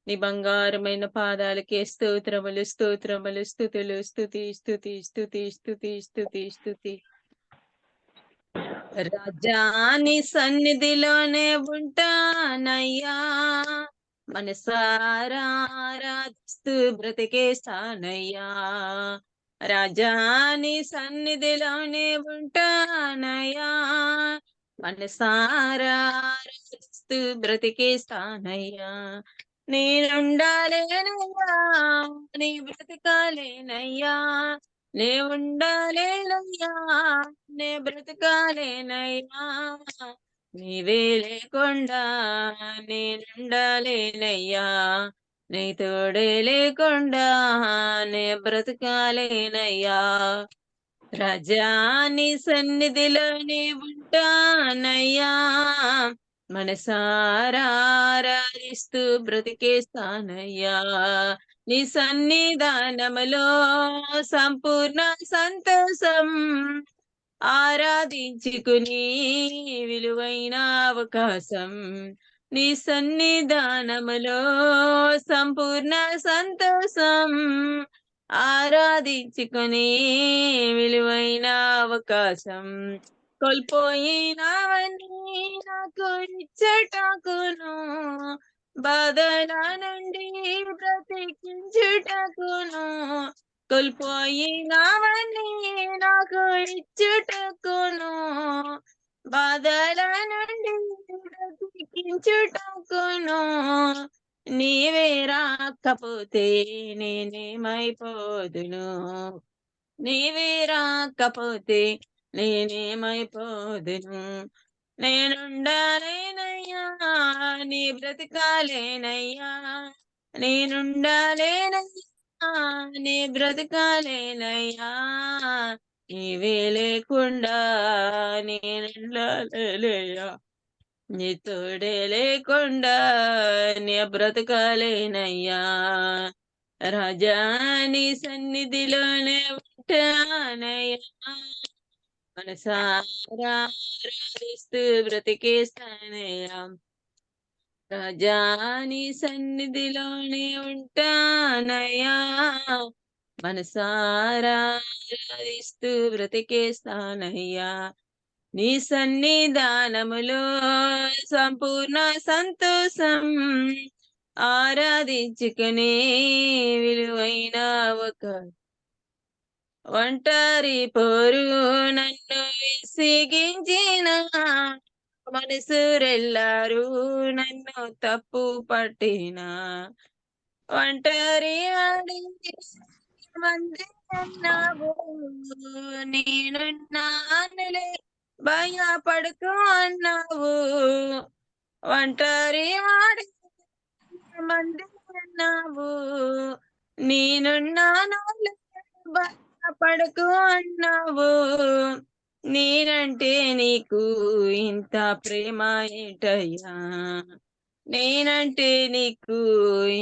నీ బంగారమైన పాదాలకే స్తోత్రములు స్తోత్రములు స్తుతులు స్తుతి స్తుతి స్తుతి స్తుతి స్తుతి స్తుతి. రాజాని సన్నిధిలోనే ఉంటానయ్యా, మనసారా ఆరాధిస్తూ బ్రతికేస్తానయ్యా. రాజాని సన్నిధిలోనే ఉంటానయ్యా, మనసారా ఆరాధిస్తూ బ్రతికేస్తానయ్యా. నేనుండాలేనయ్యా నీ బ్రతికాలేనయ్యా, నే ఉండాలేనయ్యా నే బ్రతకాలేనయ్యా. నీవే లేకుండా నేనుండాలేనయ్యా, నీ తోడే లేకుండా నే బ్రతకాలేనయ్యా. రాజాని సన్నిధిలోనే ఉంటానయ్యా, మనసారా ఆరాధిస్తూ బ్రతికేస్తానయ్యా. నీ సన్నిధానములో సంపూర్ణ సంతోషం, ఆరాధించుకుని విలువైన అవకాశం. నీ సన్నిధానములో సంపూర్ణ సంతోషం, ఆరాధించుకుని విలువైన అవకాశం. కోల్పోయినవన్నీ నాకు ఇచ్చటకును, బాధల నుండి బ్రతికించుటకును. కోల్పోయినవన్నీ నాకు ఇచ్చుటకును, బాధల నుండి బ్రతికించుటకును. నీవే రాకపోతే నేనేమైపోదును, నీవే రాకపోతే నేనేమైపోదును. నేనుండాలేనయ్యా నీ బ్రతికాలేనయ్యా, నేనుండాలేనయ్యా నీ బ్రతికాలేనయ్యా. నీవే లేకుండా నేనుండాలేనయ్యా, నీ తోడే లేకుండా నీ బ్రతకాలేనయ్యా. రాజా నీ సన్నిధిలోనే ఉంటానయ్యా, మనసారా ఆరాధిస్తూ బ్రతికేస్తానయ్యా. రాజా నీ సన్నిధిలోనే ఉంటానయ్యా, మనసారా ఆరాధిస్తూ బ్రతికేస్తానయ్యా. నీ సన్నిధానములో సంపూర్ణ సంతోషం, ఆరాధించుకునే విలువైన ఒక ఒంటరి పోరు నన్ను విసిగించిన మనసురెల్లారు నన్ను తప్పు పట్టిన, ఒంటరి మంది అన్నావు నేనున్నానులే భయపడుకో అన్నావు, ఒంటరి వాడి మంది అన్నావు, నేనున్నాను భయపడుకో అన్నావు, నేనంటే నీకు ఇంత ప్రేమ ఏంటయ్యా, నేనంటే నీకు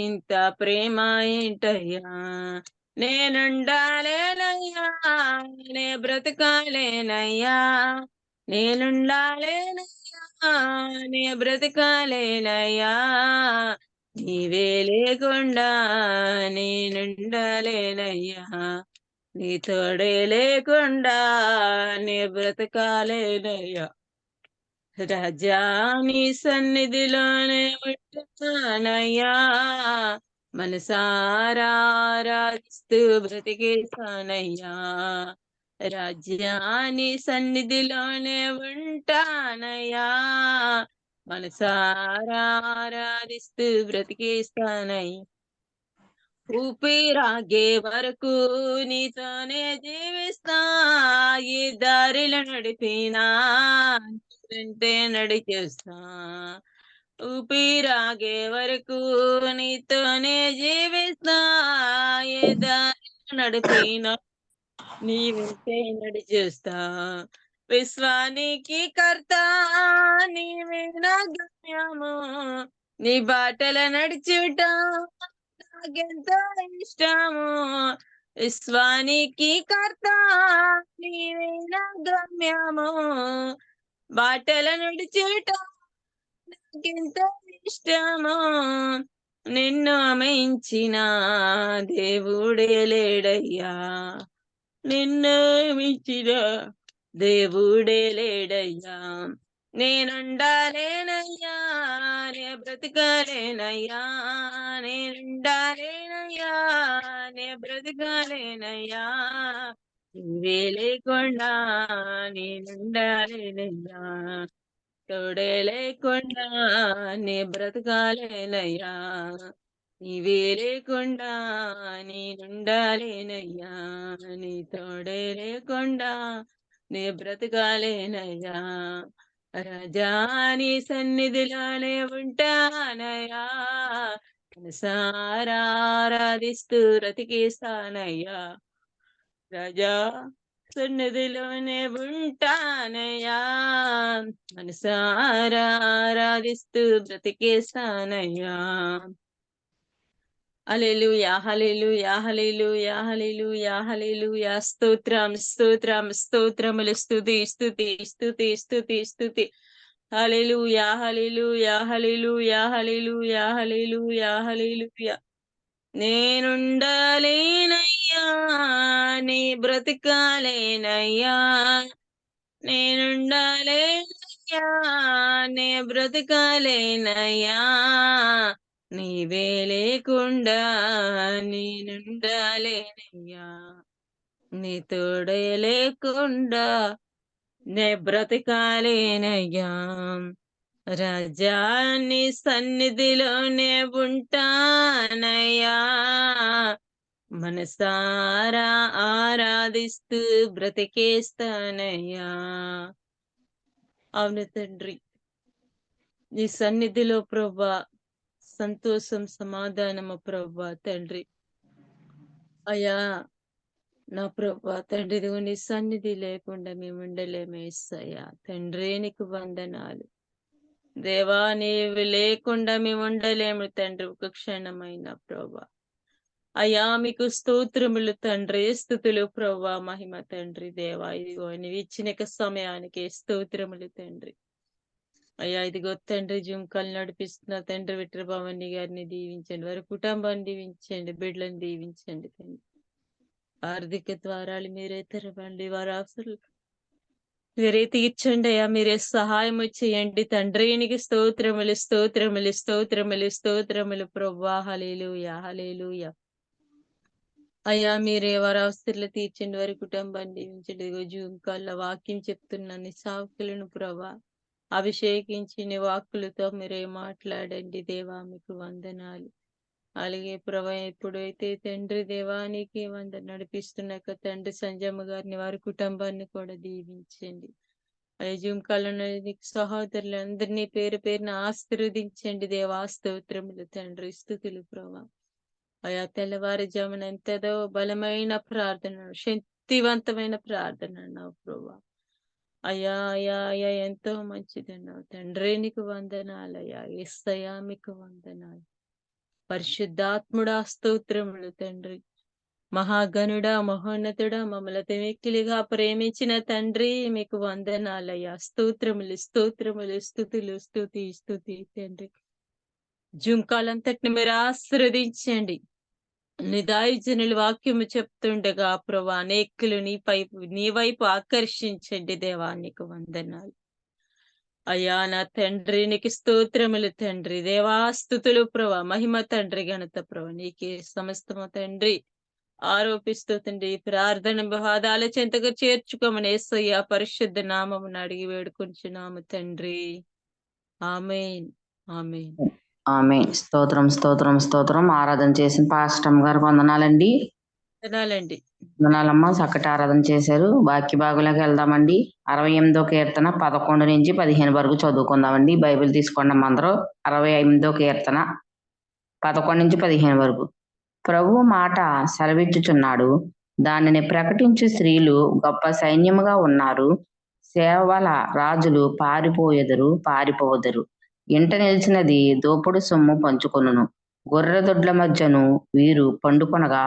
ఇంత ప్రేమ ఏంటయ్యా, నేనుండాలేనయ్యా, నే బ్రతకాలేనయ్యా, నేనుండాలేనయ్యా, నే బ్రతకాలేనయ్యా, నీవే లేకుండా నేనుండాలేనయ్యా, నీ తోడే లేకుండా నే బ్రతకాలేనయ్యా, రాజా నీ సన్నిధిలోనే ఉంటున్నానయ్యా, మనసారా ఆరాధిస్తూ బ్రతికేస్తానయ్యా, రాజా నీ సన్నిధిలోనే ఉంటానయ్యా, మనసారా ఆరాధిస్తూ బ్రతికేస్తానయ్యా, ఊపిరాగే వరకు నీతోనే జీవిస్తా, ఈ దారిలో నడిపినా వెంటే నడిచేస్తా, ఊపిరాగే వరకు నీతోనే జీవిస్తా, ఏ దారిలో నడిపినా నీ వెంటే నడిచేస్తా, విశ్వానికి కర్త నీవే నా గమ్యము, నీ బాటల నడిచుట నాకెంతో ఇష్టము, విశ్వానికి కర్త నీవే నా గమ్యము, బాటల నడిచుట నాకెంతో ఇష్టము, నిన్ను మించిన దేవుడే లేడయ్యా, నిన్ను మించిన దేవుడే లేడయ్యా, నేనుండాలేనయ్యా, నే బ్రతకాలేనయ్యా, నేనుండాలేనయ్యా, నే బ్రతకాలేనయ్యా, నువ్వే లేకుండా నేనుండాలేనయ్యా, తోడే లేకుండా నే బ్రతకాలేనయ్యా, నీవే లేకుండా నేనుండాలేనయ్యా, నీ తోడే లేకుండా నే బ్రతకాలేనయ్యా, రాజా నీ సన్నిధిలోనే ఉంటానయ్యా, మనసారా ఆరాధిస్తూ బ్రతికేస్తానయ్యా, రాజా సన్నిధిలోనే ఉంటానయ్యా, మనసారా ఆరాధిస్తూ బ్రతికేస్తానయ్యా, హల్లెలూయా హల్లెలూయా హల్లెలూయా హల్లెలూయా హల్లెలూయా, స్తోత్రం స్తోత్రం స్తోత్రములు, స్తుతి స్తుతి స్తుతి స్తుతి స్తుతి, హల్లెలూయా హల్లెలూయా హల్లెలూయా హల్లెలూయా హల్లెలూయా హల్లెలూయా, నేనుండాలేనయ్యా, నీ బ్రతకాలేనయ్యా, నేనుండాలేనయ్యా, నే బ్రతకాలేనయ్యా, నీవే లేకుండా నేనుండాలేనయ్యా, నీ తోడే లేకుండా నే బ్రతకాలేనయ్యా, రాజా నీ సన్నిధిలోనే ఉంటానయ్యా, మనసారా ఆరాధిస్తూ బ్రతికేస్తానయ్యా, అవును తండ్రి, నీ సన్నిధిలో ప్రభా సంతోషం సమాధానము ప్రభా తండ్రి, అయ్యా నా ప్రభా తండ్రి, ఇదిగో నీ సన్నిధి లేకుండా మేము ఉండలేమే యేసయ్యా, తండ్రి నీకు వందనాలు, దేవా నీవు లేకుండా మేము ఉండలేము తండ్రి ఒక క్షణమైన ప్రభా, అయ్యా మీకు స్తోత్రములు తండ్రి, స్తుతులు ప్రభా, మహిమ తండ్రి, దేవా ఇదిగో నీవు ఇచ్చిన సమయానికి స్తోత్రములు తండ్రి, అయ్యా ఇదిగో తండ్రి జుంకలు నడిపిస్తున్న తండ్రి విట్రభావని గారిని దీవించండి, వారి కుటుంబాన్ని దీవించండి, బిడ్డలను దీవించండి తండ్రి, ఆర్థిక ద్వారాలు మీరే తెరవండి, వారి అవసరాలు మీరే తీర్చండి అయ్యా, మీరే సహాయం చేయండి తండ్రి, నీకు స్తోత్రములు స్తోత్రములు స్తోత్రములు స్తోత్రములు ప్రభువా, హల్లెలూయా హల్లెలూయా, అయ్యా మీరే వారి అవసరాలు తీర్చండి, వారి కుటుంబాన్ని దీవించండి, ఇదిగో జూమ్ కాల్ల వాక్యం చెప్తున్నాను సాకులను ప్రభా అభిషేకించి నీ వాక్కులతో మీరే మాట్లాడండి దేవా, మీకు వందనాలు, అలాగే ప్రభా ఎప్పుడైతే తండ్రి దేవానికి నడిపిస్తున్నాక తండ్రి సంజమ్మ గారిని వారి కుటుంబాన్ని కూడా దీవించండి, అయ్యా జూమ్ కాలంలో నీకు సహోదరులందరినీ పేరు పేరున ఆశీర్వదించండి దేవా. స్తోత్రములు తండ్రి, స్తుతులు ప్రభా. అయా తెల్లవారుజామున ఎంతదో బలమైన ప్రార్థన, శక్తివంతమైన ప్రార్థన అన్నావు ప్రభా. అయ్యా అయ్యా అయ్యా ఎంతో మంచిదన్నావు తండ్రి. నీకు వందనాలయ్యా. యేసయ్యా మీకు వందనాలు. పరిశుద్ధాత్ముడా స్తోత్రములు తండ్రి. మహాగణుడా, మహోన్నతుడా, మమ్మల్ని వెక్కిలిగా ప్రేమించిన తండ్రి మీకు వందనాలయ్యా. స్తోత్రములు స్తోత్రములు, స్తుతులు స్తుతి స్తుతి తండ్రి. జూమ్ కాలంతటిని మీరు ఆశీర్వదించండి. నిదాయుజనులు వాక్యము చెప్తుండగా ప్రభా అనేకులు నీ వైపు ఆకర్షించండి దేవా. నీకు వందనాలు అయ్యా. నా తండ్రి నీకు స్తోత్రములు తండ్రి. దేవా స్తుతులు ప్రభా. మహిమ తండ్రి, ఘనత ప్రభా నీకే సమస్తము తండ్రి. ఆరోపిస్తూ తండ్రి ప్రార్థన పాదాల చెంతకు చేర్చుకోమని యేసయ్య పరిశుద్ధ నామమున అడిగి వేడుకొంచున్నాము తండ్రి. ఆమేన్ ఆమేన్ ఆమేన్. స్తోత్రం స్తోత్రం స్తోత్రం. ఆరాధన చేసిన పాస్టమ్ గారు వందనాలండి. వందనాలండి. వందనాలమ్మ, చక్కటి ఆరాధన చేశారు. వాక్య భాగంలోకి వెళ్దామండి. 68వ కీర్తన 11 నుంచి 15 వరకు చదువుకుందామండి. బైబిల్ తీసుకోండి అమ్మ అందరూ. 68వ కీర్తన 11 నుంచి 15 వరకు. ప్రభువు మాట సెలవిచ్చుచున్నాడు, దానిని ప్రకటించు స్త్రీలు గొప్ప సైన్యముగా ఉన్నారు. సేవల రాజులు పారిపోవెదరు. ఇంట నిలిచినది దోపుడు సొమ్ము పంచుకొనును. గొర్రె దొడ్ల మధ్యను వీరు పండుకొనగా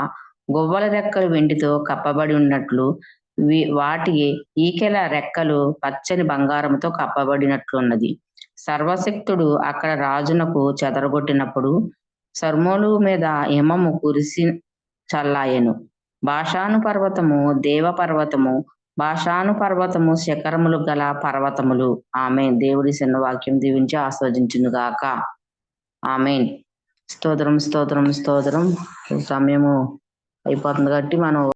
గువ్వల రెక్కలు వెండితో కప్పబడి ఉన్నట్లు వాటి ఈకెల రెక్కలు పచ్చని బంగారంతో కప్పబడినట్లున్నది. సర్వశక్తుడు అక్కడ రాజునకు చెదరగొట్టినప్పుడు సర్మోలు మీద హిమము కురిసి చల్లాయెను. బాషాను పర్వతము దేవ పర్వతము, బాషాను పర్వతము శిఖరములు గల పర్వతములు. ఆమేన్. దేవుడి చిన్న వాక్యం దీవించి ఆస్వాదించును గాక. ఆమేన్. స్తోత్రం స్తోత్రం స్తోత్రం. సమయము అయిపోతుంది కాబట్టి మనం